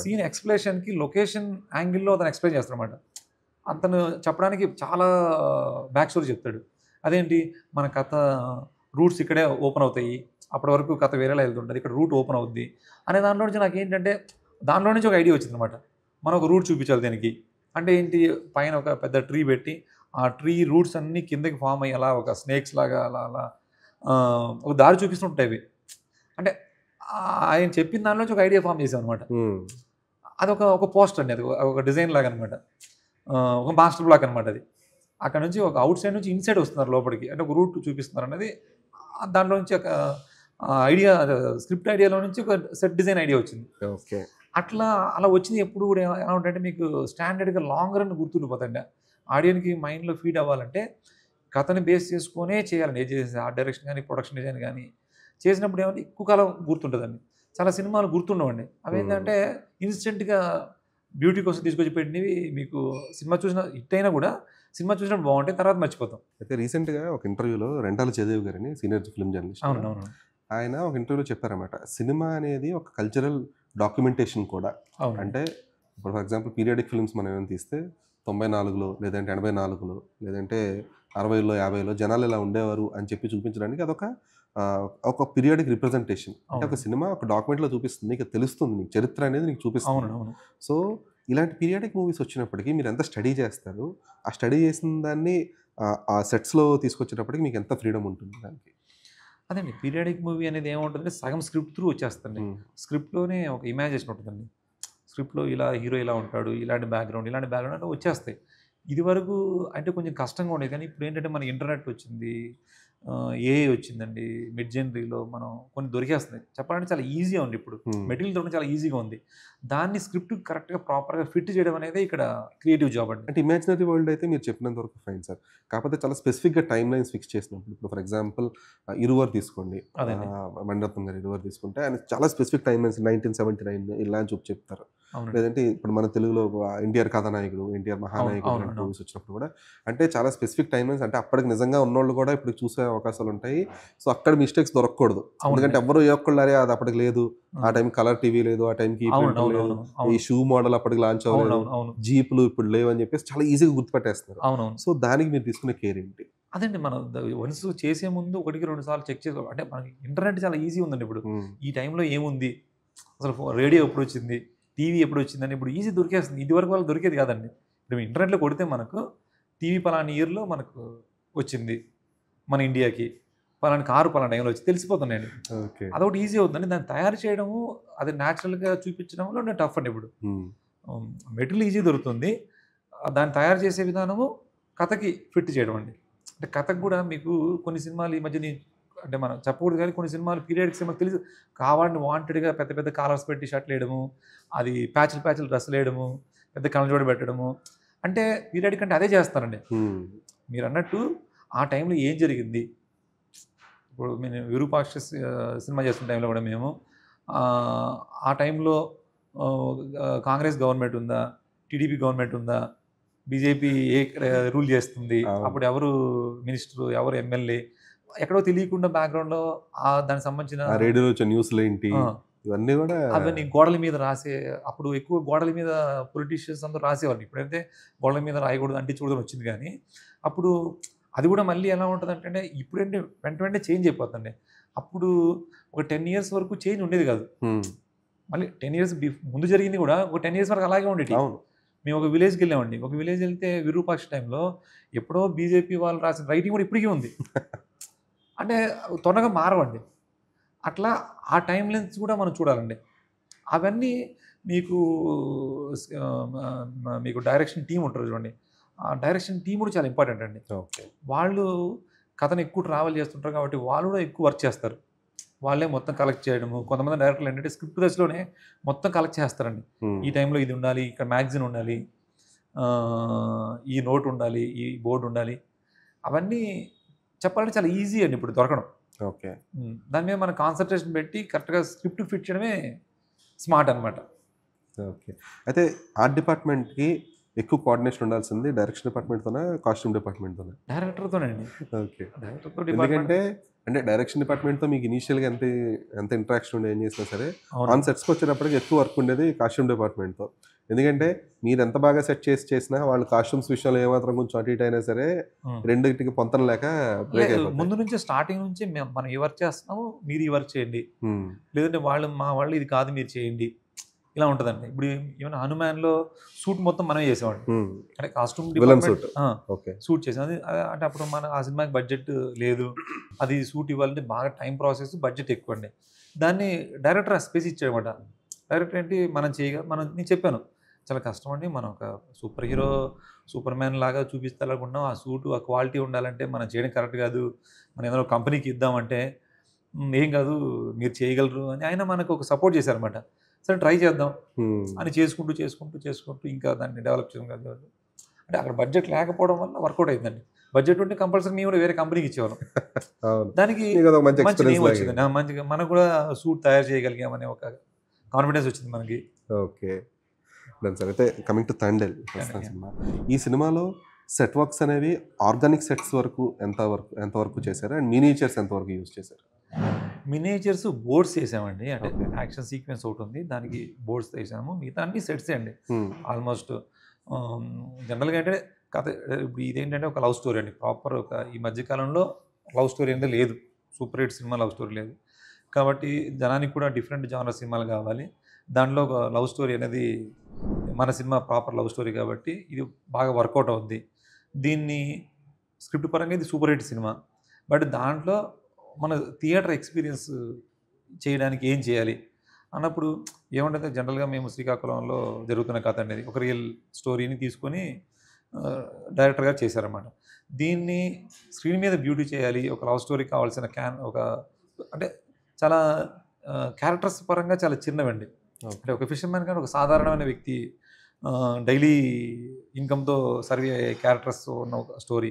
సీన్ ఎక్స్ప్లెనేషన్కి లొకేషన్ యాంగిల్లో అతను ఎక్స్ప్లెయిన్ చేస్తారన్నమాట. అతను చెప్పడానికి చాలా బ్యాక్ స్టోరీ చెప్తాడు. అదేంటి, మన కథ రూట్స్ ఇక్కడే ఓపెన్ అవుతాయి, అప్పటి వరకు కథ వేరేలా వెళ్తుంటుంది, ఇక్కడ రూట్ ఓపెన్ అవుద్ది అనే దాంట్లో నుంచి నాకు ఏంటంటే దాంట్లో నుంచి ఒక ఐడియా వచ్చిందనమాట. మనం ఒక రూట్ చూపించాలి దీనికి. అంటే ఏంటి, పైన ఒక పెద్ద ట్రీ పెట్టి ఆ ట్రీ రూట్స్ అన్నీ కిందకి ఫామ్ అయ్యి అలా ఒక స్నేక్స్ లాగా అలా ఒక దారి చూపిస్తుంటాయి అవి. అంటే ఆయన చెప్పిన దానిలోంచి ఒక ఐడియా ఫామ్ చేసాం అనమాట. అది ఒక పోస్టర్ అండి, అది ఒక డిజైన్ లాగా అనమాట, ఒక మాస్టర్ బ్లాక్ అనమాట. అది అక్కడ నుంచి ఒక అవుట్ సైడ్ నుంచి ఇన్సైడ్ వస్తున్నారు లోపలికి, అంటే ఒక రూట్ చూపిస్తున్నారు అనేది దాంట్లో నుంచి ఒక ఐడియా, స్క్రిప్ట్ ఐడియాలో నుంచి ఒక సెట్ డిజైన్ ఐడియా వచ్చింది. ఓకే, అలా వచ్చింది. ఎప్పుడు కూడా ఎలా ఉంటుందంటే మీకు స్టాండర్డ్గా లాంగ్ రన్ గుర్తుండిపోతాయండి. ఆడియన్కి మైండ్లో ఫీడ్ అవ్వాలంటే కథని బేస్ చేసుకునే చేయాలండి. ఏ చేసే ఆర్ట్ డైరెక్షన్ కానీ ప్రొడక్షన్ డిజైన్ కానీ చేసినప్పుడు ఏమంటే ఎక్కువ కాలం గుర్తుంటుందండి. చాలా సినిమాలు గుర్తుండవండి. అవి ఏంటంటే ఇన్స్టెంట్గా బ్యూటీ కోసం తీసుకొచ్చి పెట్టినవి మీకు సినిమా చూసిన హిట్ అయినా కూడా సినిమా చూసినప్పుడు బాగుంటాయి, తర్వాత మర్చిపోతాం. అయితే రీసెంట్గా ఒక ఇంటర్వ్యూలో రెంటాల చదివి గారని సీనియర్ ఫిల్మ్ జర్నలిస్ట్, అవునవును. ఆయన ఒక ఇంటర్వ్యూలో చెప్పారన్నమాట, సినిమా అనేది ఒక కల్చరల్ డాక్యుమెంటేషన్ కూడా. అవును. అంటే ఇప్పుడు ఫర్ ఎగ్జాంపుల్ పీరియాడిక్ ఫిల్మ్స్ మనం ఏమైనా తీస్తే 94లో లేదంటే 84లో లేదంటే 60లో 50లో జనాలు ఇలా ఉండేవారు అని చెప్పి చూపించడానికి అదొక ఒక పీరియాడిక్ రిప్రజెంటేషన్. అంటే ఒక సినిమా ఒక డాక్యుమెంట్లో చూపిస్తుంది, నీకు తెలుస్తుంది, నీకు చరిత్ర అనేది నీకు చూపిస్తుంది. అవును. సో ఇలాంటి పీరియాడిక్ మూవీస్ వచ్చినప్పటికీ మీరు ఎంత స్టడీ చేస్తారు, ఆ స్టడీ చేసిన దాన్ని ఆ సెట్స్లో తీసుకొచ్చేటప్పటికి మీకు ఎంత ఫ్రీడమ్ ఉంటుంది దానికి? అదండి, పీరియాడిక్ మూవీ అనేది ఏముంటుందంటే సగం స్క్రిప్ట్ త్రూ వచ్చేస్తుంది. స్క్రిప్ట్లోనే ఒక ఇమాజినేషన్ ఉంటుందండి. స్క్రిప్ట్లో ఇలా హీరో ఇలా ఉంటాడు, ఇలాంటి బ్యాక్గ్రౌండ్ అంటే వచ్చేస్తాయి. ఇది వరకు అంటే కొంచెం కష్టంగా ఉండేది, కానీ ఇప్పుడు ఏంటంటే మనకి ఇంటర్నెట్ వచ్చింది, ఏఐ వచ్చిందండి. మిడ్ జనరీలో మనం కొన్ని దొరికేస్తున్నాయి. చెప్పాలంటే చాలా ఈజీగా ఉంది ఇప్పుడు. మెటీరియల్ దొరకడం చాలా ఈజీగా ఉంది. దాన్ని స్క్రిప్ట్ కరెక్ట్గా ప్రాపర్గా ఫిట్ చేయడం అనేది ఇక్కడ క్రియేటివ్ జాబ్ అండి. అంటే ఇమాజినరీ వరల్డ్ అయితే మీరు చెప్పినంత వరకు ఫైన్ సార్. కాకపోతే చాలా స్పెసిఫిక్గా టైమ్ లైన్స్ ఫిక్స్ చేసినప్పుడు, ఇప్పుడు ఫర్ ఎగ్జాంపుల్ ఇరువర్ తీసుకోండి, అదండి. మణిరత్నం గారు ఇరువర్ తీసుకుంటే ఆయన చాలా స్పెసిఫిక్ టైమ్ లైన్స్ 1979 ఇలా అని చెప్తారు. అవునండి. లేదంటే ఇప్పుడు మన తెలుగులో ఎన్టీఆర్ కథానాయకుడు, ఎన్టీఆర్ మహానాయకుడు అవును. లాంటి మూవీస్ వచ్చినప్పుడు కూడా అంటే చాలా స్పెసిఫిక్ టైమ్ లైన్స్, అంటే అప్పటికి నిజంగా ఉన్నోళ్ళు కూడా ఇప్పుడు చూసే అవకాశాలు ఉంటాయి. సో అక్కడ మిస్టేక్స్ దొరకకూడదు. ఎందుకంటే ఎవరు ఏ ఒక్కళ్ళారే అది అప్పటికి లేదు, ఆ టైం కలర్ టీవీ లేదు, ఆ టైంకి లేదు, ఈ షూ మోడల్ అప్పటికి లాంచ్ అవ్వలేదు, జీపులు ఇప్పుడు లేవు అని చెప్పేసి చాలా ఈజీగా గుర్తుపెట్టేస్తున్నారు. అవునవును. సో దానికి మీరు తీసుకునే కేర్ ఏంటి? అదండి, మనం వన్స్ చేసే ముందు 1-2 సార్లు చెక్ చేసుకోవాలి. అంటే మనకి ఇంటర్నెట్ చాలా ఈజీ ఉందండి ఇప్పుడు. ఈ టైంలో ఏముంది, అసలు రేడియో ఎప్పుడు వచ్చింది, టీవీ ఎప్పుడు వచ్చిందని ఇప్పుడు ఈజీ దొరికేస్తుంది. ఇది వరకు వాళ్ళు దొరికేది కాదండి. ఇప్పుడు ఇంటర్నెట్లో కొడితే మనకు టీవీ పలానా ఇయర్లో మనకు వచ్చింది మన ఇండియాకి, పలానా కారు పలానా టైంలో వచ్చి తెలిసిపోతున్నాయండి. అదొకటి ఈజీ అవుతుందండి. దాన్ని తయారు చేయడము, అది న్యాచురల్గా చూపించడంలో టఫ్ అండి. ఇప్పుడు మెటీరియల్ ఈజీ దొరుకుతుంది, దాన్ని తయారు చేసే విధానము కథకి ఫిట్ చేయడం అండి. అంటే కథకు కూడా మీకు కొన్ని సినిమాలు ఈ మధ్య అంటే మనం చెప్పకూడదు, కానీ కొన్ని సినిమాలు పీరియాడిక్ సినిమాకి తెలుసు కావాలని వాంటెడ్గా పెద్ద పెద్ద కాలర్స్ పెట్టి షర్ట్లు వేయడము, అది ప్యాచ్లు డ్రెస్సులు వేయడము, పెద్ద కళ్ళజోడు పెట్టడము, అంటే పీరియాడిక్ అంటే అదే చేస్తారండి. మీరు అన్నట్టు ఆ టైంలో ఏం జరిగింది, ఇప్పుడు మేము విరూపాక్ష సినిమా చేస్తున్న టైంలో కూడా మేము ఆ టైంలో కాంగ్రెస్ గవర్నమెంట్ ఉందా, టీడీపీ గవర్నమెంట్ ఉందా, బీజేపీ రూల్ చేస్తుంది, అప్పుడు ఎవరు మినిస్టరు, ఎవరు ఎమ్మెల్యే, ఎక్కడో తెలియకుండా బ్యాక్గ్రౌండ్లో దానికి సంబంధించిన రేడియోలో వచ్చే న్యూస్లు ఏంటి, ఇవన్నీ కూడా అవన్నీ గోడల మీద రాసే. అప్పుడు ఎక్కువ గోడల మీద పొలిటీషియన్స్ అందరూ రాసేవాళ్ళు. ఇప్పుడైతే గోడల మీద రాయకూడదు, అంటించకూడదు వచ్చింది. కానీ అప్పుడు అది కూడా మళ్ళీ ఎలా ఉంటుంది అంటే ఇప్పుడంటే వెంటనే చేంజ్ అయిపోతుంది. అప్పుడు ఒక 10 years వరకు చేంజ్ ఉండేది కాదు. మళ్ళీ 10 years ముందు జరిగింది కూడా ఒక 10 years వరకు అలాగే ఉండేది. మేము ఒక విలేజ్కి వెళ్ళామండి. ఒక విలేజ్ వెళ్తే విరూపాక్ష టైంలో ఎప్పుడో బీజేపీ వాళ్ళు రాసిన రైటింగ్ కూడా ఇప్పటికీ ఉంది. అంటే తొందరగా మారవండి. అట్లా ఆ టైం లెన్స్ కూడా మనం చూడాలండి. అవన్నీ మీకు డైరెక్షన్ టీం ఉంటారు చూడండి, ఆ డైరెక్షన్ టీం కూడా చాలా ఇంపార్టెంట్ అండి. వాళ్ళు కథను ఎక్కువ ట్రావెల్ చేస్తుంటారు కాబట్టి వాళ్ళు కూడా ఎక్కువ వర్క్ చేస్తారు. వాళ్ళే మొత్తం కలెక్ట్ చేయడము. కొంతమంది డైరెక్టర్లు ఏంటంటే స్క్రిప్ట్ దశలోనే మొత్తం కలెక్ట్ చేస్తారండి. ఈ టైంలో ఇది ఉండాలి, ఇక్కడ మ్యాగజైన్ ఉండాలి, ఈ నోట్ ఉండాలి, ఈ బోర్డు ఉండాలి. అవన్నీ చెప్పాలంటే చాలా ఈజీ అండి ఇప్పుడు దొరకడం. దాని మీద మనం కాన్సన్ట్రేషన్ పెట్టి కరెక్ట్గా స్క్రిప్ట్ ఫిట్ చేయడమే స్మార్ట్ అనమాట. అయితే ఆర్ట్ డిపార్ట్మెంట్కి ఎక్కువ కోఆర్డినేషన్ ఉండాల్సింది డైరెక్షన్ డిపార్ట్మెంట్తోనే, కాస్ట్యూమ్ డిపార్ట్మెంట్తోనే? డైరెక్టర్తోనండి. డైరెక్టర్తో. ఎందుకంటే అంటే డైరెక్షన్ డిపార్ట్మెంట్తో మీకు ఇనీషియల్గా ఎంత ఇంట్రాక్షన్ ఉండే ఏం చేసినా సరే, ఆన్ సెట్స్కి వచ్చేటప్పటికి ఎక్కువ వర్క్ ఉండేది కాస్ట్యూమ్ డిపార్ట్మెంట్తో. ఎందుకంటే మీరు ఎంత బాగా సెట్ చేసినా వాళ్ళు కాస్ట్యూమ్స్ విషయంలో ఏమాత్రం కొంచెం అటు ఇటు అయినా సరే రెండింటికి పొంతన లేక బ్రేక్ అయిపోతుంది. ముందు నుంచి స్టార్టింగ్ నుంచి మనం ఈ వర్క్ చేస్తున్నాము, మీరు ఈ వర్క్ చేయండి, లేదంటే మా వాళ్ళు ఇది కాదు మీరు చేయండి, ఇలా ఉంటుందండి. ఇప్పుడు ఏమైనా హనుమాన్లో సూట్ మొత్తం మనమే చేసేవాడు, అంటే కాస్ట్యూమ్ సూట్ చేసాం. అంటే అప్పుడు మన ఆ సినిమాకి బడ్జెట్ లేదు, అది సూట్ ఇవ్వాలంటే బాగా టైం ప్రాసెస్, బడ్జెట్ ఎక్కువ అండి. దాన్ని డైరెక్టర్ స్పేస్ ఇచ్చాడనమాట. డైరెక్టర్ ఏంటి నేను చెప్పాను చాలా కష్టం అండి, మనం ఒక సూపర్ హీరో సూపర్ మ్యాన్ లాగా చూపిస్తాలనుకుంటున్నాం, ఆ సూటు ఆ క్వాలిటీ ఉండాలంటే మనం చేయడం కరెక్ట్ కాదు, మనం ఏదైనా కంపెనీకి ఇద్దామంటే ఏం కాదు మీరు చేయగలరు అని ఆయన మనకు ఒక సపోర్ట్ చేశారనమాట. సరే ట్రై చేద్దాం అని చేసుకుంటూ ఇంకా దాన్ని డెవలప్ చేయడం కాదు. అంటే అక్కడ బడ్జెట్ లేకపోవడం వల్ల వర్కౌట్ అయిందండి. బడ్జెట్ ఉంటే కంపల్సరీ మేము కూడా వేరే కంపెనీకి ఇచ్చేవాళ్ళం. దానికి మంచి నేమ్ వచ్చిందండి, మంచిగా మనకు కూడా సూట్ తయారు చేయగలిగామనే ఒక కాన్ఫిడెన్స్ వచ్చింది మనకి. ఓకే. Done sir. అయితే కమింగ్ టు తండేల్ సినిమా, ఈ సినిమాలో సెట్ వర్క్స్ అనేవి ఆర్గానిక్ సెట్స్ వరకు ఎంతవరకు చేశారు, అండ్ మినియేచర్స్ ఎంతవరకు యూజ్ చేశారు? మినియేచర్స్ బోర్డ్స్ వేసామండి, అంటే Okay. యాక్షన్ సీక్వెన్స్ ఒకటి ఉంది, దానికి బోర్డ్స్ వేసాము, మిగతా అన్ని సెట్స్ అండి ఆల్మోస్ట్. జనరల్గా అంటే కథ ఇప్పుడు ఇదేంటంటే ఒక లవ్ స్టోరీ అండి, ప్రాపర్ ఒక ఈ మధ్యకాలంలో లవ్ స్టోరీ అనేది లేదు, super hit cinema love story లేదు, కాబట్టి జనానికి కూడా డిఫరెంట్ జానర్ సినిమాలు కావాలి, దాంట్లో ఒక లవ్ స్టోరీ అనేది మన సినిమా ప్రాపర్ లవ్ స్టోరీ కాబట్టి ఇది బాగా వర్కౌట్ అవుద్ది. దీన్ని స్క్రిప్ట్ పరంగా ఇది సూపర్ హిట్ సినిమా, బట్ దాంట్లో మన థియేటర్ ఎక్స్పీరియన్స్ చేయడానికి ఏం చేయాలి అన్నప్పుడు ఏమంటే జనరల్గా మేము శ్రీకాకుళంలో జరుగుతున్న కథ అనేది ఒక రియల్ స్టోరీని తీసుకొని డైరెక్టర్ గారు చేశారన్నమాట. దీన్ని స్క్రీన్ మీద బ్యూటీ చేయాలి, ఒక లవ్ స్టోరీ కావాల్సిన ఒక అంటే చాలా క్యారెక్టర్స్ పరంగా చాలా చిన్నవండి. అంటే ఒక ఫిషర్మ్యాన్ కానీ ఒక సాధారణమైన వ్యక్తి డైలీ ఇన్కమ్తో సర్వే అయ్యే క్యారెక్టర్స్ ఉన్న ఒక స్టోరీ,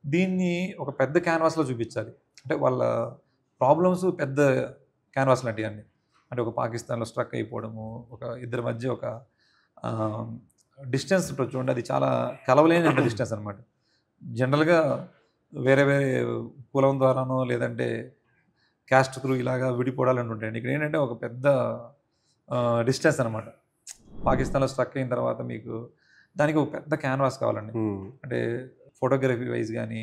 దీన్ని ఒక పెద్ద క్యాన్వాస్లో చూపించాలి. అంటే వాళ్ళ ప్రాబ్లమ్స్ పెద్ద క్యాన్వాస్ లాంటివి అన్నీ, అంటే ఒక పాకిస్తాన్లో స్ట్రక్ అయిపోవడము, ఒక ఇద్దరి మధ్య ఒక డిస్టెన్స్ ఉంటుంది చూడండి, అది చాలా కలవలేని డిస్టెన్స్ అనమాట. జనరల్గా వేరే వేరే కులం ద్వారానో లేదంటే క్యాస్ట్ త్రూ ఇలాగా విడిపోవడాలని ఉంటాయండి. ఇక్కడ ఏంటంటే ఒక పెద్ద డిస్టెన్స్ అనమాట. పాకిస్తాన్లో స్ట్రక్ అయిన తర్వాత మీకు దానికి ఒక పెద్ద క్యాన్వాస్ కావాలండి. అంటే ఫోటోగ్రఫీ వైజ్ కానీ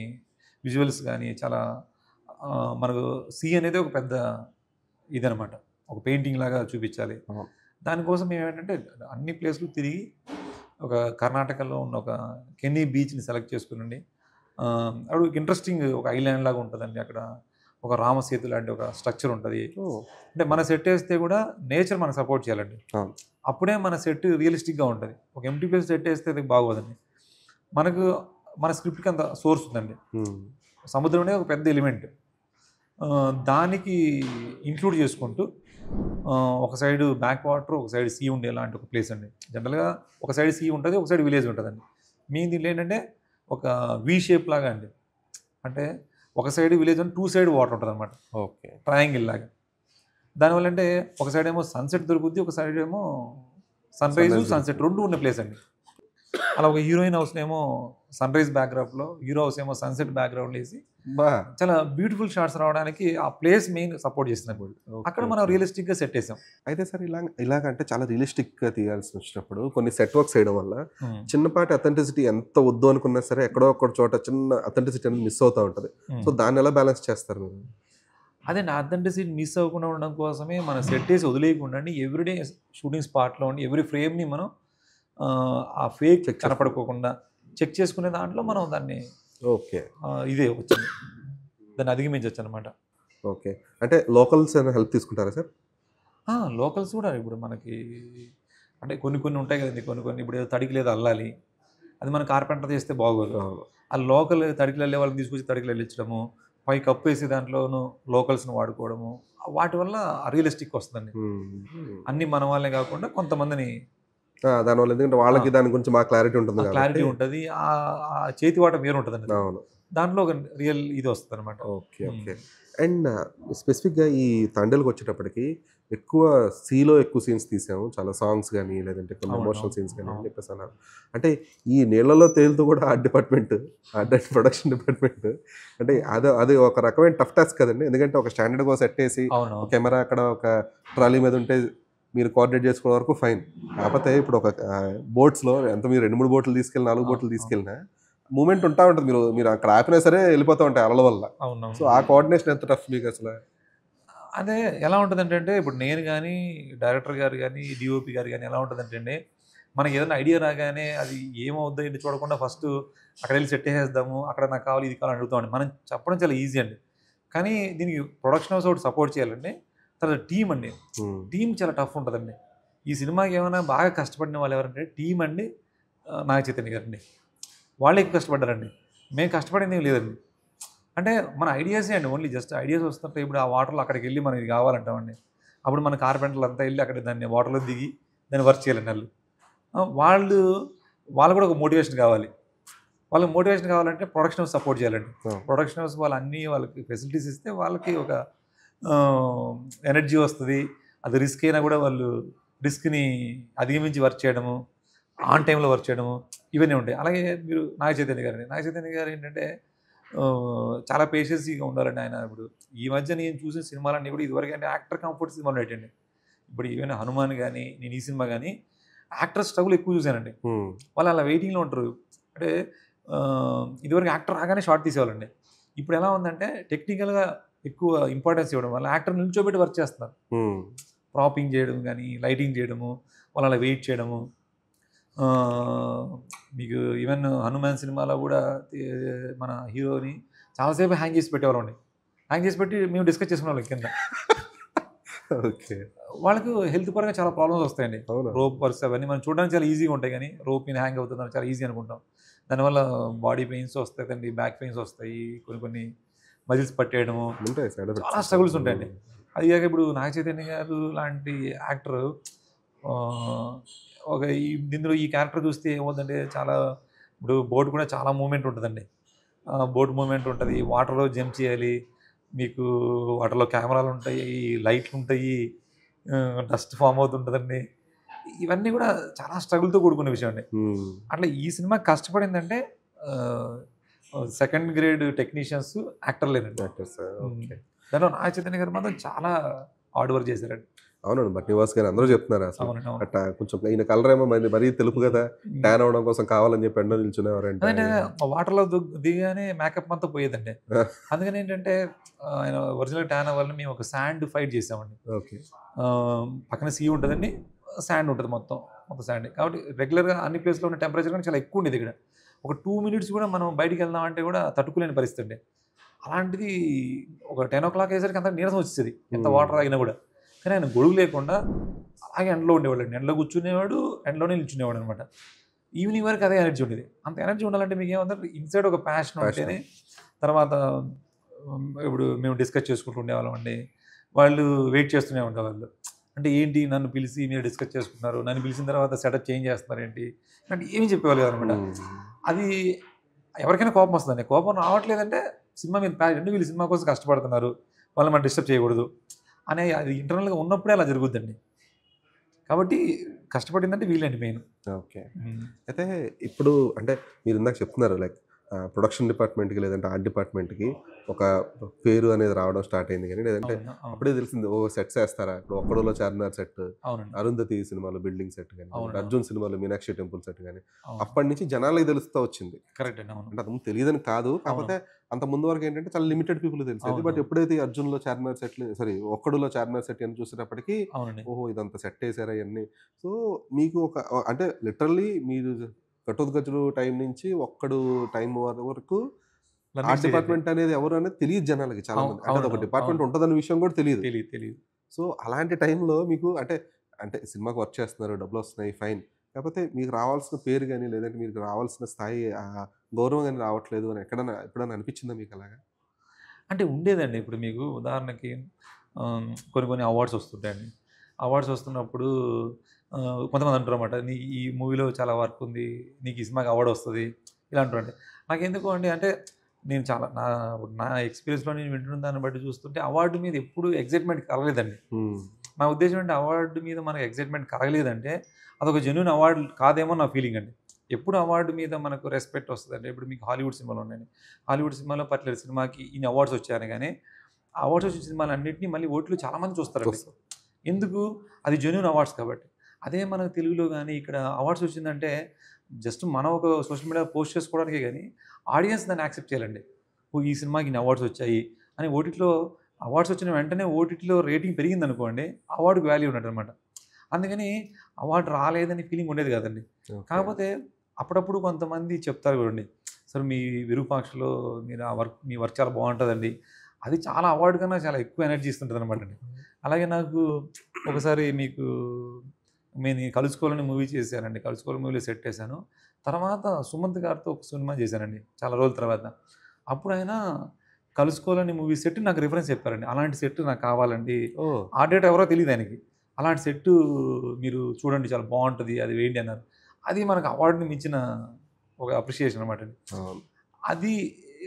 విజువల్స్ కానీ చాలా మనకు సీ అనేది ఒక పెద్ద ఇదనమాట, ఒక పెయింటింగ్ లాగా చూపించాలి. దానికోసం మేము ఏంటంటే అన్ని ప్లేస్లు తిరిగి ఒక కర్ణాటకలో ఉన్న ఒక కెన్నీ బీచ్ని సెలెక్ట్ చేసుకునండి. అప్పుడు ఇంట్రెస్టింగ్ ఒక ఐలాండ్ లాగా ఉంటుందండి, అక్కడ ఒక రామసేతు లాంటి ఒక స్ట్రక్చర్ ఉంటుంది. అంటే మన సెట్ వేస్తే కూడా నేచర్ మనకు సపోర్ట్ చేయాలండి, అప్పుడే మన సెట్ రియలిస్టిక్గా ఉంటుంది. ఒక ఎంటీ ప్లేస్ సెట్ వేస్తే అది బాగోదండి. మనకు మన స్క్రిప్ట్కి అంత సోర్స్ ఉందండి, సముద్రం అనేది ఒక పెద్ద ఎలిమెంట్, దానికి ఇంక్లూడ్ చేసుకుంటూ ఒక సైడ్ బ్యాక్ వాటర్ ఒక సైడ్ సీ ఉండే లాంటి ఒక ప్లేస్ అండి. జనరల్గా ఒక సైడ్ సీ ఉంటుంది, ఒక సైడ్ విలేజ్ ఉంటుందండి. మీ దీంట్లో ఏంటంటే ఒక వి షేప్ లాగా అండి, అంటే ఒక సైడ్ విలేజ్ అని 2 సైడ్ వాటర్ ఉంటుంది అనమాట, ఓకే, ట్రయాంగిల్ లాగా. దానివల్ల అంటే ఒక సైడ్ ఏమో సన్సెట్ దొరుకుద్ది, ఒక సైడ్ ఏమో సన్ రైజ్ సన్సెట్ రెండు ఉన్న ప్లేస్ అండి. అలా ఒక హీరోయిన్ హౌస్ ఏమో సన్ రైజ్ బ్యాక్గ్రౌండ్లో, హీరో హౌస్ ఏమో సన్సెట్ బ్యాక్గ్రౌండ్ వేసి చాలా బ్యూటిఫుల్ షాట్స్ రావడానికి ఆ ప్లేస్ మెయిన్ సపోర్ట్ చేస్తుంది. అక్కడ మనం రియలిస్టిక్గా సెట్ చేసాం. అయితే సార్ ఇలాగంటే చాలా రియలిస్టిక్గా తీయాల్సి వచ్చినప్పుడు కొన్ని సెట్ వర్క్స్ చేయడం వల్ల చిన్నపాటి అథెంటిసిటీ ఎంత వద్దు అనుకున్నా సరే ఎక్కడో ఒక్క చోట చిన్న అథెంటిసిటీ అనేది మిస్ అవుతూ ఉంటుంది. సో దాన్ని ఎలా బ్యాలెన్స్ చేస్తారు మీరు? అదే నా అథెంటిసిటీ మిస్ అవ్వకుండా ఉండడం కోసమే మనం సెట్ వేసి వదిలేయకుండా ఎవ్రీడే షూటింగ్ స్పాట్లో ఉండి ఎవ్రీ ఫ్రేమ్ని మనం ఆ ఫేక్ కనపడుకోకుండా చెక్ చేసుకునే దాంట్లో మనం దాన్ని ఓకే ఇదే వచ్చింది, దాన్ని అధిగమించవచ్చు అనమాట. ఓకే, అంటే లోకల్స్ ఏమైనా హెల్ప్ తీసుకుంటారా సార్? లోకల్స్ కూడా ఇప్పుడు మనకి అంటే కొన్ని ఉంటాయి కదండి, కొన్ని ఇప్పుడు ఏదో తడికి లేదు అల్లాలి, అది మన కార్పెంటర్ చేస్తే బాగోదు. ఆ లోకల్ తడికి వెళ్ళే వాళ్ళని తీసుకొచ్చి తడికి వెళ్ళించడము, పై కప్పు వేసి దాంట్లోనూ లోకల్స్ని వాడుకోవడము, వాటి వల్ల రియలిస్టిక్ వస్తుందండి. అన్ని మన వాళ్ళే కాకుండా కొంతమందిని దానివల్ల ఎందుకంటే వాళ్ళకి దాని గురించి బాగా క్లారిటీ ఉంటుంది, క్లారిటీ ఉంటుంది, ఆ చేతి వాట వేరు ఉంటుందండి, అవును, దాంట్లో ఒక రియల్ ఇది వస్తుంది అనమాట. Okay okay. అండ్ స్పెసిఫిక్గా ఈ తండేలకు వచ్చేటప్పటికి ఎక్కువ సీలో ఎక్కువ సీన్స్ తీసాము, చాలా సాంగ్స్ కానీ లేదంటే కొన్ని ఎమోషనల్ సీన్స్ కానీ అని చెప్పేసి అన్నారు. అంటే ఈ నీళ్ళలో తేలుతూ కూడా ఆ డిపార్ట్మెంట్, ప్రొడక్షన్ డిపార్ట్మెంట్ అంటే అది ఒక రకమైన టఫ్ టాస్క్ కదండి. ఎందుకంటే ఒక స్టాండర్డ్గా సెట్ వేసి కెమెరా అక్కడ ఒక ట్రాలీ మీద ఉంటే మీరు కోఆర్డినేట్ చేసుకునే వరకు ఫైన్. కాకపోతే ఇప్పుడు ఒక బోట్స్లో ఎంత మీరు 2-3 బోట్లు తీసుకెళ్ళి 4 బోట్లు తీసుకెళ్ళినా మూమెంట్ ఉంటా ఉంటుంది, మీరు అక్కడ ఆపినా సరే వెళ్ళిపోతూ ఉంటాయి అలల వల్ల. సో ఆ కోఆర్డినేషన్ ఎంత టఫ్ మీకు అసలు? అదే ఎలా ఉంటుందంటే ఇప్పుడు నేను కానీ డైరెక్టర్ గారు కానీ డిఓపి గారు కానీ ఎలా ఉంటుందంటే మనకి ఏదైనా ఐడియా రాగానే అది ఏమవుద్దో ఏంటి చూడకుండా ఫస్ట్ అక్కడ వెళ్ళి సెట్ చేసేద్దాము, అక్కడ నాకు కావాలి ఇది కావాలి అడుగుతామండి. మనం చెప్పడం చాలా ఈజీ అండి, కానీ దీనికి ప్రొడక్షన్ హౌస్ ఒకటి సపోర్ట్ చేయాలండి. తర్వాత టీం అండి, టీం చాలా టఫ్ ఉంటుందండి. ఈ సినిమాకి ఏమైనా బాగా కష్టపడిన వాళ్ళు ఎవరంటే టీం అండి, నాగ చైతన్య గారండి, వాళ్ళు ఎక్కువ కష్టపడ్డారండి. మేము కష్టపడింది ఏం లేదండి, అంటే మన ఐడియాసే అండి, ఓన్లీ జస్ట్ ఐడియాస్ వస్తుంటే ఇప్పుడు ఆ వాటర్లో అక్కడికి వెళ్ళి మనం ఇది కావాలంటామండి. అప్పుడు మన కార్పెంటర్లు అంతా వెళ్ళి అక్కడ దాన్ని వాటర్లో దిగి దాన్ని వర్క్ చేయాలండి. వాళ్ళు కూడా ఒక మోటివేషన్ కావాలి. వాళ్ళకి మోటివేషన్ కావాలంటే ప్రొడక్షన్ హౌస్ సపోర్ట్ చేయాలండి. ప్రొడక్షన్ హౌస్ వాళ్ళు అన్నీ వాళ్ళకి ఫెసిలిటీస్ ఇస్తే వాళ్ళకి ఒక ఎనర్జీ వస్తుంది. అది రిస్క్ అయినా కూడా వాళ్ళు రిస్క్ని అధిగమించి వర్క్ చేయడము, ఆన్ టైంలో వర్క్ చేయడము ఇవన్నీ ఉంటాయి. అలాగే మీరు నాగ చైతన్య గారు ఏంటంటే చాలా పేషెన్సీగా ఉండాలండి ఆయన. ఇప్పుడు ఈ మధ్య నేను చూసిన సినిమాలన్నీ కూడా ఇదివరకు అంటే యాక్టర్ కంఫర్ట్ సినిమాలు ఏంటండి. ఇప్పుడు ఈవెన్ 'హనుమాన్' గానీ, నేను ఈ సినిమా గానీ యాక్టర్ స్ట్రగుల్ ఎక్కువ చూశానండి. వాళ్ళు అలా వెయిటింగ్‌లో ఉంటారు. అంటే ఇదివరకు యాక్టర్ రాగానే షాట్ తీసేవాళ్ళండి. ఇప్పుడు ఎలా ఉందంటే టెక్నికల్‌గా ఎక్కువ ఇంపార్టెన్స్ ఇవ్వడం వల్ల యాక్టర్ నిల్చోబెట్టి వర్క్ చేస్తున్నారు. ప్రాపింగ్ చేయడం గానీ, లైటింగ్ చేయడము, వాళ్ళు అలా వెయిట్ చేయడము. మీకు ఈవెన్ 'హనుమాన్' సినిమాలో కూడా మన హీరోని చాలాసేపు హ్యాంగ్ చేసి పెట్టేవాళ్ళండి. హ్యాంగ్ చేసి పెట్టి మేము డిస్కస్ చేసుకునేవాళ్ళం కింద. ఓకే. వాళ్ళకు హెల్త్ పరంగా చాలా ప్రాబ్లమ్స్ వస్తాయండి. అవునా? రోప్ వర్క్స్ అవన్నీ మనం చూడడానికి చాలా ఈజీగా ఉంటాయి కానీ రోప్ మీద హ్యాంగ్ అవుతుందని చాలా ఈజీ అనుకుంటాం. దానివల్ల బాడీ పెయిన్స్ వస్తాయండి, బ్యాక్ పెయిన్స్ వస్తాయి, కొన్ని మజిల్స్ పట్టేయడము, ఉంటాయి సైడ్ చాలా ఎఫెక్ట్స్. స్ట్రగుల్స్ ఉంటాయండి. అది కాక ఇప్పుడు నాగ చైతన్య గారు లాంటి యాక్టర్ ఒక ఇందులో ఈ క్యారెక్టర్ చూస్తే ఏమవుతుందంటే చాలా ఇప్పుడు బోట్ కూడా చాలా మూమెంట్ ఉంటుందండి. బోట్ మూమెంట్ ఉంటుంది, వాటర్లో జంప్ చేయాలి, మీకు వాటర్లో కెమెరాలు ఉంటాయి, లైట్లు ఉంటాయి, డస్ట్ ఫామ్ అవుతుంటుందండి. ఇవన్నీ కూడా చాలా స్ట్రగుల్తో కూడుకున్న విషయం అండి. అట్లా ఈ సినిమా కష్టపడిందంటే సెకండ్ గ్రేడ్ టెక్నీషియన్స్ యాక్టర్లేనండి. యాక్టర్స్. ఓకే. దాంట్లో నాగ చైతన్య గారు మాత్రం చాలా హార్డ్ వర్క్ చేశారండి. అవునండి. భట్నివాస్ గారు అందరూ చెప్తున్నారు అసలు. అవునండి, అవును. అట్టా కొంచెం ఈయన కలర్ ఏమో మరీ తెలుపు కదా, ట్యాన్ అవడం కోసం కావాలని చెప్పి ఎండలో నిల్చునేవారంట. అదంటే వాటర్లో దిగానే మేకప్ అంతా పోయేదండి. అందుకని ఏంటంటే ఆయన ఒరిజినల్ ట్యాన్ అవ్వాలని మేము ఒక శాండ్ ఫైట్ చేసామండి. ఓకే. పక్కన సీ ఉంటుందండి, శాండ్ ఉంటుంది, మొత్తం శాండ్. కాబట్టి రెగ్యులర్గా అన్ని ప్లేస్లో ఉన్న టెంపరేచర్ కానీ చాలా ఎక్కువ ఉండేది ఇక్కడ. ఒక 2 మినిట్స్ కూడా మనం బయటికి వెళ్దామంటే కూడా తట్టుకోలేని పరిస్థితి అండి. అలాంటిది ఒక 10 o'clock అయ్యేసరికి అంత నీరసం వచ్చేది, ఎంత వాటర్ తాగినా కూడా. కానీ ఆయన గొడుగు లేకుండా అలాగే ఎండలో ఉండేవాడు అండి. ఎండలో కూర్చునేవాడు, ఎండలోనే నిల్చునేవాడు అనమాట. ఈవినింగ్ వరకు అదే ఎనర్జీ ఉండేది. అంత ఎనర్జీ ఉండాలంటే మీకు ఏమంటారు, ఇన్సైడ్ ఒక ప్యాషన్ ఉంటేనే. తర్వాత ఇప్పుడు మేము డిస్కస్ చేసుకుంటూ ఉండేవాళ్ళం అండి. వాళ్ళు వెయిట్ చేస్తూనే ఉండేవాళ్ళు. అంటే ఏంటి నన్ను పిలిచి మీరు డిస్కస్ చేసుకుంటున్నారు, నన్ను పిలిచిన తర్వాత సెటప్ చేంజ్ చేస్తున్నారు ఏంటి అంటే ఏమీ చెప్పేవాళ్ళు కాదనమాట. అది ఎవరికైనా కోపం వస్తుందండి. కోపం రావట్లేదంటే సినిమా మీద ప్యాషన్, వీళ్ళు సినిమా కోసం కష్టపడుతున్నారు, వాళ్ళని మనం డిస్టర్బ్ చేయకూడదు అనే అది ఇంటర్నల్గా ఉన్నప్పుడే అలా జరుగుద్దండి. కాబట్టి కష్టపడిందంటే వీళ్ళండి మెయిన్. ఓకే. అయితే ఇప్పుడు అంటే మీరు ఇందాక చెప్తున్నారు లైక్ ప్రొడక్షన్ డిపార్ట్మెంట్‌కి లేదంటే ఆర్ట్ డిపార్ట్మెంట్‌కి ఒక పేరు అనేది రావడం స్టార్ట్ అయింది కానీ, లేదంటే అప్పుడే తెలిసింది ఓ సెట్స్ వేస్తారా? ఇప్పుడు 'ఒక్కడులో' చార్మినార్ సెట్, అవునండి, 'అరుంధతి' సినిమాలో బిల్డింగ్ సెట్ కానీ, అవును, 'అర్జున్' సినిమాలో మీనాక్షి టెంపుల్ సెట్ కానీ, అవును. అప్పటి నుంచి జనాలకి తెలుస్తూ వచ్చింది. కరెక్ట్ అండి, అవును. అంటే అంతకుముందు తెలియదని కాదు, కాకపోతే అంత ముందు వరకు ఏంటంటే చాలా లిమిటెడ్ పీపుల్ తెలిసేది. అవును. బట్ ఎప్పుడైతే ఈ 'అర్జున్‌లో' చార్మినార్ సెట్లు, సారీ 'ఒక్కడులో' చార్మినార్ సెట్ అని చూసేటప్పటికి అవునండి. ఓహో! ఇదంతా సెట్ వేసారా ఇయన్నీ. సో మీకు ఒక అంటే లిటరల్లీ మీరు 'ఘటోత్కచుడు' టైం నుంచి 'ఒక్కడు' టైం వరకు ఆర్ట్ డిపార్ట్మెంట్ అనేది ఎవరు అనేది తెలియదు జనాలకి చాలా మంది. అంటే అదొక డిపార్ట్మెంట్ ఉంటదన్న విషయం కూడా తెలీదు. తెలియదు. సో అలాంటి టైంలో మీకు అంటే సినిమాకి వర్క్ చేస్తున్నారు, డబ్బులొస్తున్నాయి ఫైన్. కాకపోతే మీకు రావాల్సిన పేరు గాని, లేదంటే మీకు రావాల్సిన స్థాయి గౌరవం గాని రావట్లేదు అని ఎప్పుడైనా అనిపించిందా మీకు అలాగా? అంటే ఉండేదండి. ఇప్పుడు మీకు ఉదాహరణకి కొన్ని అవార్డ్స్ వస్తుంటాయండి. అవార్డ్స్ వస్తున్నప్పుడు కొంతమంది అంటారన్నమాట, నీ ఈ మూవీలో చాలా వర్క్ ఉంది, నీకు ఈ సినిమాకి అవార్డ్ వస్తది ఇలా అంటారండి. నాకెందుకు అండి అంటే నేను చాలా నా ఎక్స్‌పీరియన్స్‌లో నేను వింటున్న దాన్ని బట్టి చూస్తుంటే అవార్డ్ మీద ఎప్పుడు ఎక్సైట్‌మెంట్ కలగలేదండి. నా ఉద్దేశ్యం ఏంటి, అవార్డు మీద మనకు ఎక్సైట్‌మెంట్ కలగలేదంటే అదొక జెన్యూన్ అవార్డ్ కాదేమో నా ఫీలింగ్ అండి. ఎప్పుడు అవార్డు మీద మనకు రెస్పెక్ట్ వస్తదంటే, ఇప్పుడు మీకు హాలీవుడ్ సినిమాలు ఉన్నాయండి. హాలీవుడ్ సినిమాలో పర్టిక్యులర్ సినిమాకి ఇన్ని అవార్డ్స్ వచ్చాయని గానీ, ఆ అవార్డ్స్ వచ్చిన సినిమాలన్నిటిని మళ్ళీ ఓటీటీలో చాలామంది చూస్తారండి. ఎందుకు? అది జెన్యూన్ అవార్డ్స్ కాబట్టి. అదే మన తెలుగులో గానీ ఇక్కడ అవార్డ్స్ వచ్చిందంటే జస్ట్ మనం ఒక సోషల్ మీడియాలో పోస్ట్ చేసుకోవడానికే గానీ, ఆడియన్స్ దాన్ని యాక్సెప్ట్ చేయాలండి. ఓహ్! ఈ సినిమాకి ఇన్ని అవార్డ్స్ వచ్చాయి అని ఓటీటీలో అవార్డ్స్ వచ్చిన వెంటనే ఓటీటీలో రేటింగ్ పెరిగిందనుకోండి, అవార్డ్‌కి వాల్యూ ఉన్నట్టనమాట. అందుకని అవార్డ్ రాలేదని ఫీలింగ్ ఉండేది కాదండి. కాకపోతే అప్పుడప్పుడు కొంతమంది చెప్తారు చూడండి, సార్ మీ 'విరూపాక్షలో' మీరు మీ వర్క్ చాలా బాగుంటుందండి. అది చాలా అవార్డు కన్నా చాలా ఎక్కువ ఎనర్జీ ఇస్తుంటుందనమాట అండి. అలాగే నాకు ఒకసారి నేను 'కలుసుకోవాలని' మూవీ చేశానండి. 'కలుసుకోవాలని' మూవీలో సెట్ వేశాను. తర్వాత సుమంత్ గారితో ఒక సినిమా చేశానండి చాలా రోజుల తర్వాత. అప్పుడు ఆయన 'కలుసుకోవాలని' మూవీ సెట్ నాకు రిఫరెన్స్ చెప్పారండి. అలాంటి సెట్ నాకు కావాలండి. ఆ డేట్ ఎవరో తెలీదు ఆయనకి. అలాంటి సెట్టు మీరు చూడండి చాలా బాగుంటది, అది వేయండి అన్నారు. అది మనకు అవార్డ్‌ని మించిన ఒక అప్రిషియేషన్ అనమాట అండి. అది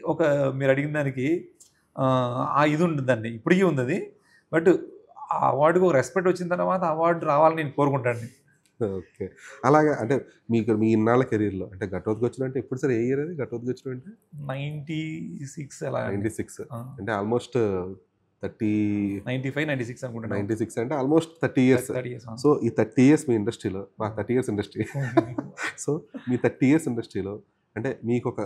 ఒక మీరు అడిగిన దానికి ఆ ఇది ఉంటుందండి. ఇప్పటికీ ఉందది. బట్ ఆ అవార్డ్‌కి ఒక రెస్పెక్ట్ వచ్చిన తర్వాత అవార్డ్ రావాలని నేను కోరుకుంటానండి. ఓకే. అలాగా అంటే మీకు మీ ఇన్నాళ్ళ కెరీర్‌లో అంటే 'ఘటోత్కచుడు' అంటే ఎప్పుడు సార్? ఏ ఇయర్ అది 'ఘటోత్కచుడు' అంటే? 96 అలా అండి. 96 అంటే ఆల్‌మోస్ట్ 30 95, 96 అనుకుంటున్నాను. 96 అంటే ఆల్‌మోస్ట్ 30 ఇయర్స్. 30 ఇయర్స్. సో, ఈ 30 ఇయర్స్ మీ ఇండస్ట్రీలో 30 ఇయర్స్ ఇండస్ట్రీ. సో, మీ 30 ఇయర్స్ ఇండస్ట్రీలో అంటే మీకొక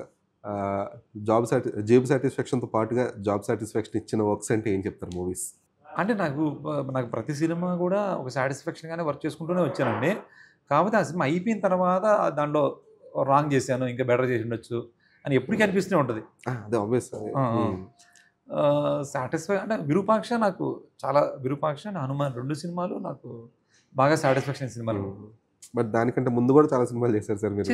జేబు సాటిస్ఫాక్షన్‌తో పాటుగా జాబ్ సాటిస్ఫాక్షన్ ఇచ్చిన వర్క్స్ అంటే ఏం చెప్తారు మూవీస్? అంటే నాకు ప్రతి సినిమా కూడా ఒక సాటిస్ఫాక్షన్‌గానే వర్క్ చేసుకుంటూనే వచ్చానండి. కాకపోతే ఆ సినిమా అయిపోయిన తర్వాత దాంట్లో రాంగ్ చేశాను, ఇంకా బెటర్ చేసుండొచ్చు అని ఎప్పటికీ అనిపిస్తూనే ఉంటది. అదే ఆబ్వియస్ అది. ఆ! ఆ! సాటిస్ఫై అంటే 'విరూపాక్ష' నాకు చాలా 'విరూపాక్ష' అండ్ 'హనుమాన్' 2 సినిమాలు నాకు బాగా సాటిస్ఫాక్షన్ సినిమాలు. బట్ దానికంటే ముందు కూడా చాలా సినిమాలు చేశారు సార్ మీరు.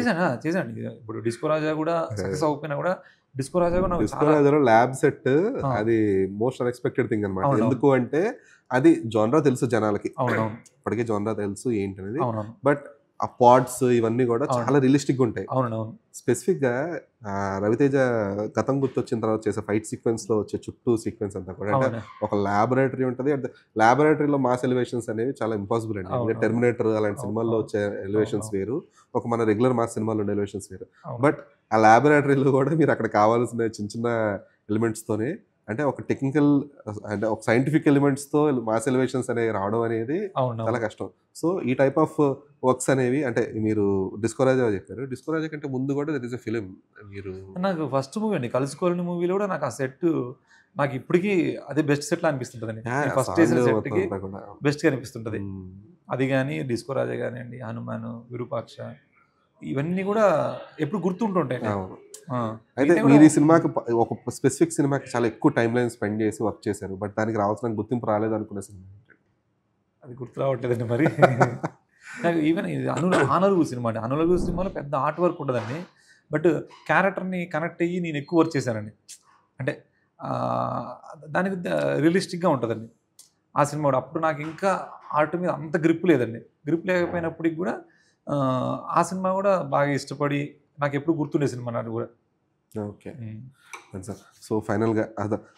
చేశానండి. ఇప్పుడు 'డిస్కో రాజా' కూడా సక్సెస్ అవ్వకపోయినా కూడా 'డిస్కో రాజా' కూడా నాకు 'డిస్కో చాలా రాజా'లో ల్యాబ్ సెట్ ఆ! అది మోస్ట్ అన్‌ఎక్స్‌పెక్టెడ్ థింగ్ అన్నమాట. అవునవును. ఎందుకు అంటే అది జోనరా తెలుసు జనాలకి. అవునవును. ఇప్పటికే జోనరా తెలుసు ఏంటనేది. అవునవును. బట్ ఆ పాడ్స్ ఇవన్నీ కూడా అవును. చాలా రియలిస్టిక్‌గా ఉంటాయి. అవునండి. స్పెసిఫిక్‌గా 'రవితేజ' గతం గుర్తొచ్చిన తర్వాత చేసే ఫైట్ సీక్వెన్స్‌లో వచ్చే చుట్టూ సీక్వెన్స్ అంతా కూడా అంటే అవును. ఒక లాబొరేటరీ ఉంటది. అట్ ద లాబొరేటరీలో మాస్ ఎలివేషన్స్ అనేవి చాలా ఇంపాసిబుల్ అండి. అవును. 'టెర్మినేటర్' అలాంటి అవును. సినిమాల్లో అవును. వచ్చే ఎలివేషన్స్ అవును. వేరు. ఒక మన రెగ్యులర్ మాస్ సినిమాలో ఉండే ఎలివేషన్స్ వేరు. అవును. బట్ ఆ లాబొరేటరీలో కూడా మీరు అక్కడ కావాల్సిన చిన్న చిన్న ఎలిమెంట్స్‌తోనే అంటే ఒక టెక్నికల్ అంటే ఒక సైంటిఫిక్ ఎలిమెంట్స్‌తో మాస్ ఎలివేషన్స్ అనేవి రావడం అనేది అవునవును. చాలా కష్టం. సో, ఈ టైప్ ఆఫ్ వర్క్స్ అనేవి అంటే మీరు 'డిస్కో రాజా' చెప్పారు. 'డిస్కో రాజా' కంటే ముందు కూడా దేర్ ఈస్ ఎ ఫిల్మ్ మీరు నాకు ఫస్ట్ మూవీ అండి. 'కలుసుకోవాలని' మూవీలో కూడా నాకు ఆ సెట్ నాకు ఇప్పటికి అదే బెస్ట్ సెట్‌లా అనిపిస్తుంటదండి. నేను ఫస్ట్ చేసిన సాంగ్ మొత్తం సెట్‌కి అంతా కూడా. బెస్ట్‌గా అనిపిస్తుంటది. హ్మ్. అది గాని 'డిస్కో రాజా' గానియండి, 'హనుమాన్', 'విరూపాక్ష' ఇవన్నీ కూడా ఎప్పుడు గుర్తుంటుంటాయండి. అవును. ఆ! అయితే మిగతాయి కూడా మీరు ఈ సినిమాకి ఒక స్పెసిఫిక్ సినిమాకి చాలా ఎక్కువ టైమ్ లైన్ స్పెండ్ చేసి వర్క్ చేశారు. బట్ దానికి రావాల్సిన గుర్తింపు రాలేదనుకునే సినిమా ఏంటండి? అది గుర్తు రావట్లేదండి మరి. నాకు ఈవెన్ ఇది 'ఆనరుగు' సినిమా అండి. 'ఆనరుగు' సినిమాలో పెద్ద ఆర్ట్ వర్క్ ఉండదండి. బట్ క్యారెక్టర్‌ని కనెక్ట్ అయ్యి నేను ఎక్కువ వర్క్ చేశానండి. అంటే ఆహ్, దానికి రియలిస్టిక్‌గా ఉంటదండి. ఆ సినిమా కూడా. అప్పుడు నాకు ఇంకా ఆర్ట్ మీద అంత గ్రిప్ లేదండి. గ్రిప్ లేకపోయినప్పటికి కూడా ఆ సినిమా కూడా బాగా ఇష్టపడి నాకెప్పుడు గుర్తుండే సినిమా నాకు కూడా. ఓకే. హ్మ్. అది సార్. సో, ఫైనల్‌గా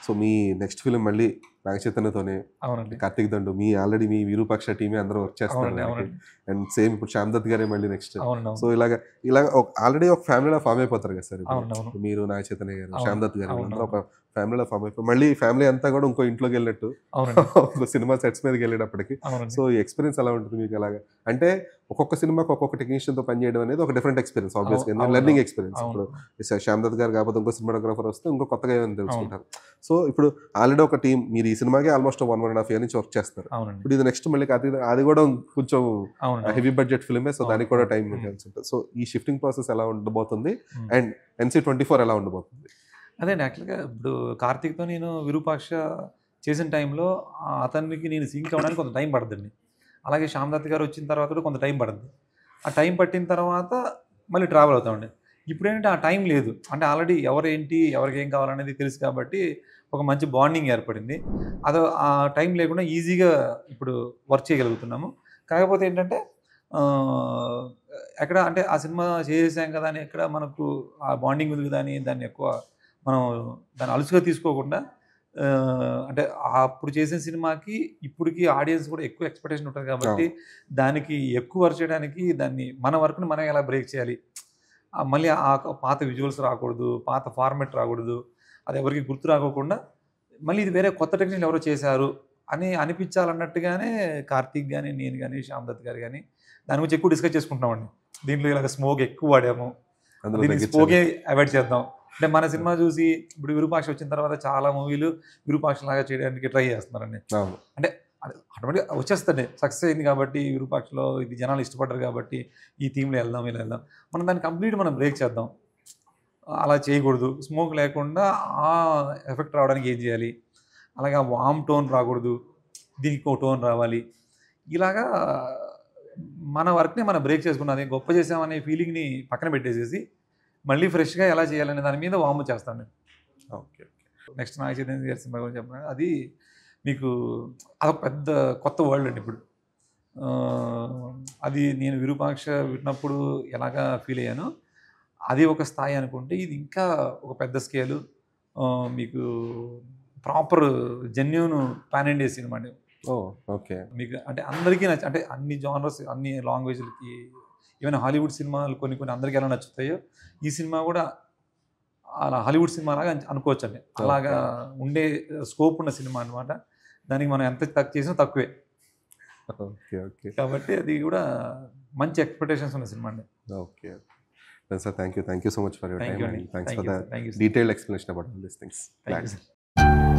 సో, మీ నెక్స్ట్ ఫిల్మ్ మళ్ళీ నాగ చైతన్యతోనే అవునండి. 'కార్తీక్ దండు' ఆల్రెడీ మీ 'విరూపాక్ష' టీమే అందరూ వర్క్ చేస్తున్నారు అవునండి. దానికి. అవునండి. అండ్ సేమ్ ఇప్పుడు 'శ్యామ్ దత్' గారే మళ్ళీ నెక్స్ట్. అవునండి. సో, అవును. ఇలాగ ఆల్రెడీ ఒక ఫ్యామిలీలా ఫార్మ్ అయిపోతారు కదా సార్ ఇప్పుడు. అవునండి. అవును. మీరు, నాగ చైతన్య గారు, శ్యామ్ అవును. దత్ గారు వీళ్ళందరూ అవునవును. ఒక ఫ్యామిలీలా ఫార్మ్ అయిపోయి మళ్ళీ ఫ్యామిలీ అంతా కూడా ఇంకో ఇంట్లోకెళ్ళినట్టు అవునండి. ఒక సినిమా సెట్స్ మీదకెళ్ళేటప్పటికి. అవునండి. సో, ఈ ఎక్స్‌పీరియన్స్ ఎలా ఉంటుంది మీకు అలాగా? అంటే ఒక్కొక్క సినిమాకి ఒక్కొక్క టెక్నీషియన్‌తో పనిచేయడం అనేది ఒక డిఫరెంట్ ఎక్స్‌పీరియన్స్ ఆబ్వియస్‌గా. ఎందుకంటే అవును. Learning experience. అవును. ఇప్పుడు శ్యామ్ దత్ గారు కాకపోతే ఇంకో సినిమాటోగ్రాఫర్ వస్తే ఇంకో కొత్తగా ఏమైనా అవును. తెలుసుకుంటారు. సో, ఇప్పుడు ఆల్రెడీ ఒక టీమ్ మీరు ఈ సినిమాకే ఆల్మోస్ట్ 1, 1 ½ ఇయర్ నుంచి వర్క్ చేస్తున్నారు. అవునండి. ఇప్పుడు ఇది నెక్స్ట్ మళ్ళీ కార్తీక్ అది కూడా కొంచెం అవునండి. అవును. Heavy budget ఫిల్మే. సో, అవును. దానికి కూడా అవును. టైం హ్మ్. ఉంటుంది. సో, ఈ షిఫ్టింగ్ ప్రాసెస్ ఎలా ఉండబోతుంది? హ్మ్. అండ్ NC24 ఎలా ఉండబోతుంది? అదే అండి. యాక్చువల్‌గా ఇప్పుడు 'కార్తీక్‌తో' నేను 'విరూపాక్ష' చేసిన టైంలో అతనికి నేను సింక్ అవ్వడానికి కొంత టైం పడతండి. అలాగే 'శ్యామ్ దత్' గారు వచ్చిన తర్వాత కూడా కొంత టైం పడుద్ది. ఆ టైం పట్టిన తర్వాత మళ్ళీ ట్రావెల్ అవుతామండి. ఇప్పుడేంటంటే ఆ టైం లేదు. అంటే ఆల్రెడీ ఎవరేంటి, ఎవరికేం కావాలనేది తెలుసు కాబట్టి ఒక మంచి బాండింగ్ ఏర్పడింది. ఆ టైం లేకుండా ఈజీగా ఇప్పుడు వర్క్ చేయగలుగుతున్నాము. కాకపోతే ఏంటంటే ఆహ్, ఎక్కడ అంటే ఆ సినిమా చేసేసాం కదా! అని ఎక్కడ మనకు ఆ బాండింగ్ ఉంది కదా! అని దాన్ని ఎక్కువ మనం దాన్ని అలుసుగా తీసుకోకుండా అంటే అప్పుడు చేసిన సినిమాకి ఇప్పటికి ఆడియన్స్ కూడా ఎక్కువ ఎక్స్‌పెక్టేషన్ ఉంటది కాబట్టి, అవును. దానికి ఎక్కువ వర్క్ చేయడానికి మన వర్క్‌ని మనం ఎలా బ్రేక్ చేయాలి? మళ్ళీ పాత విజువల్స్ రాకూడదు, పాత ఫార్మాట్ రాకూడదు. అది ఎవరికీ గుర్తు రాకోకుండా, మళ్ళీ ఇది వేరే కొత్త టెక్నిక్‌లు ఎవరో చేశారు అని అనిపించాలన్నట్టుగానే కార్తీక్ గాని, నేను గాని, శ్యామ్ దత్ గారు గాని దాని గురించి ఎక్కువ డిస్కస్ చేసుకుంటున్నామండి. దీంట్లో ఇలాగ స్మోక్ ఎక్కువ వాడాము. అందులో దీన్ని తగ్గించాలి. స్మోకే అవాయిడ్ చేద్దాం. అంటే మన సినిమా చూసి ఇప్పుడు 'విరూపాక్ష' వచ్చిన తర్వాత చాలా మూవీలు 'విరూపాక్షలాగా' చేయడానికి ట్రై చేస్తున్నారండి. అవును. అంటే అది ఆటోమేటిక్‌గా వచ్చేస్తది. సక్సెస్ అయింది కాబట్టి 'విరూపాక్షలో' ఇది జనాలు ఇష్టపడ్డారు కాబట్టి ఈ థీమ్‌లో ఎళ్దాం, ఇలా ఎళ్దాం. మనం దాన్ని కంప్లీట్ బ్రేక్ చేద్దాం. అలా చేయకూడదు. స్మోక్ లేకుండా ఆ ఎఫెక్ట్ రావడానికి ఏం చేయాలి? అలాగే ఆ వార్మ్ టోన్ రాకూడదు. దీనికో టోన్ రావాలి. ఇలాగా మన వర్క్‌ని మనం బ్రేక్ చేసుకున్నాం. అది గొప్ప చేశామనే ఫీలింగ్‌ని పక్కన పెట్టేసేసి, మళ్ళీ ఫ్రెష్‌గా ఎలా చేయాలనే దాని మీద వార్మ్ చేస్తాను నేను. ఓకే. నెక్స్ట్ 'నాగ చైతన్య' గారి సినిమా గురించి చెప్పనా అది మీకు అదొక పెద్ద కొత్త వరల్డ్ అండి ఇప్పుడు. ఆహ్, అది నేను 'విరూపాక్ష' విన్నప్పుడు ఎలాగా ఫీల్ అయ్యానో, అది ఒక స్థాయి అనుకుంటే, ఇది ఇంకా ఒక పెద్ద స్కేలు. మీకు proper genuine pan India cinema అండి. ఓ ఓకే. మీకు అంటే అందరికీ అంటే అన్ని జానర్స్, అన్ని లాంగ్వేజ్‌లకి, ఈవెన్ హాలీవుడ్ సినిమాలు కొన్ని కొన్ని అందరికి ఎలా నచ్చుతాయో, ఈ సినిమా కూడా అలా హాలీవుడ్ సినిమాలాగా అనుకోవచ్చండి. అలాగా ఉండే స్కోప్ ఉన్న సినిమా అనమాట. దానికి మనం ఎంత చేసినా తక్కువే. ఓకే. ఓకే. కాబట్టి అది కూడా మంచి ఎక్స్‌పెక్టేషన్స్ ఉన్న సినిమా అండి. Okay. Sir thank you so much for your thank time you అండి. And thanks thank for you the sir. Thank you sir. Detailed explanation about all these things. Thank you sir.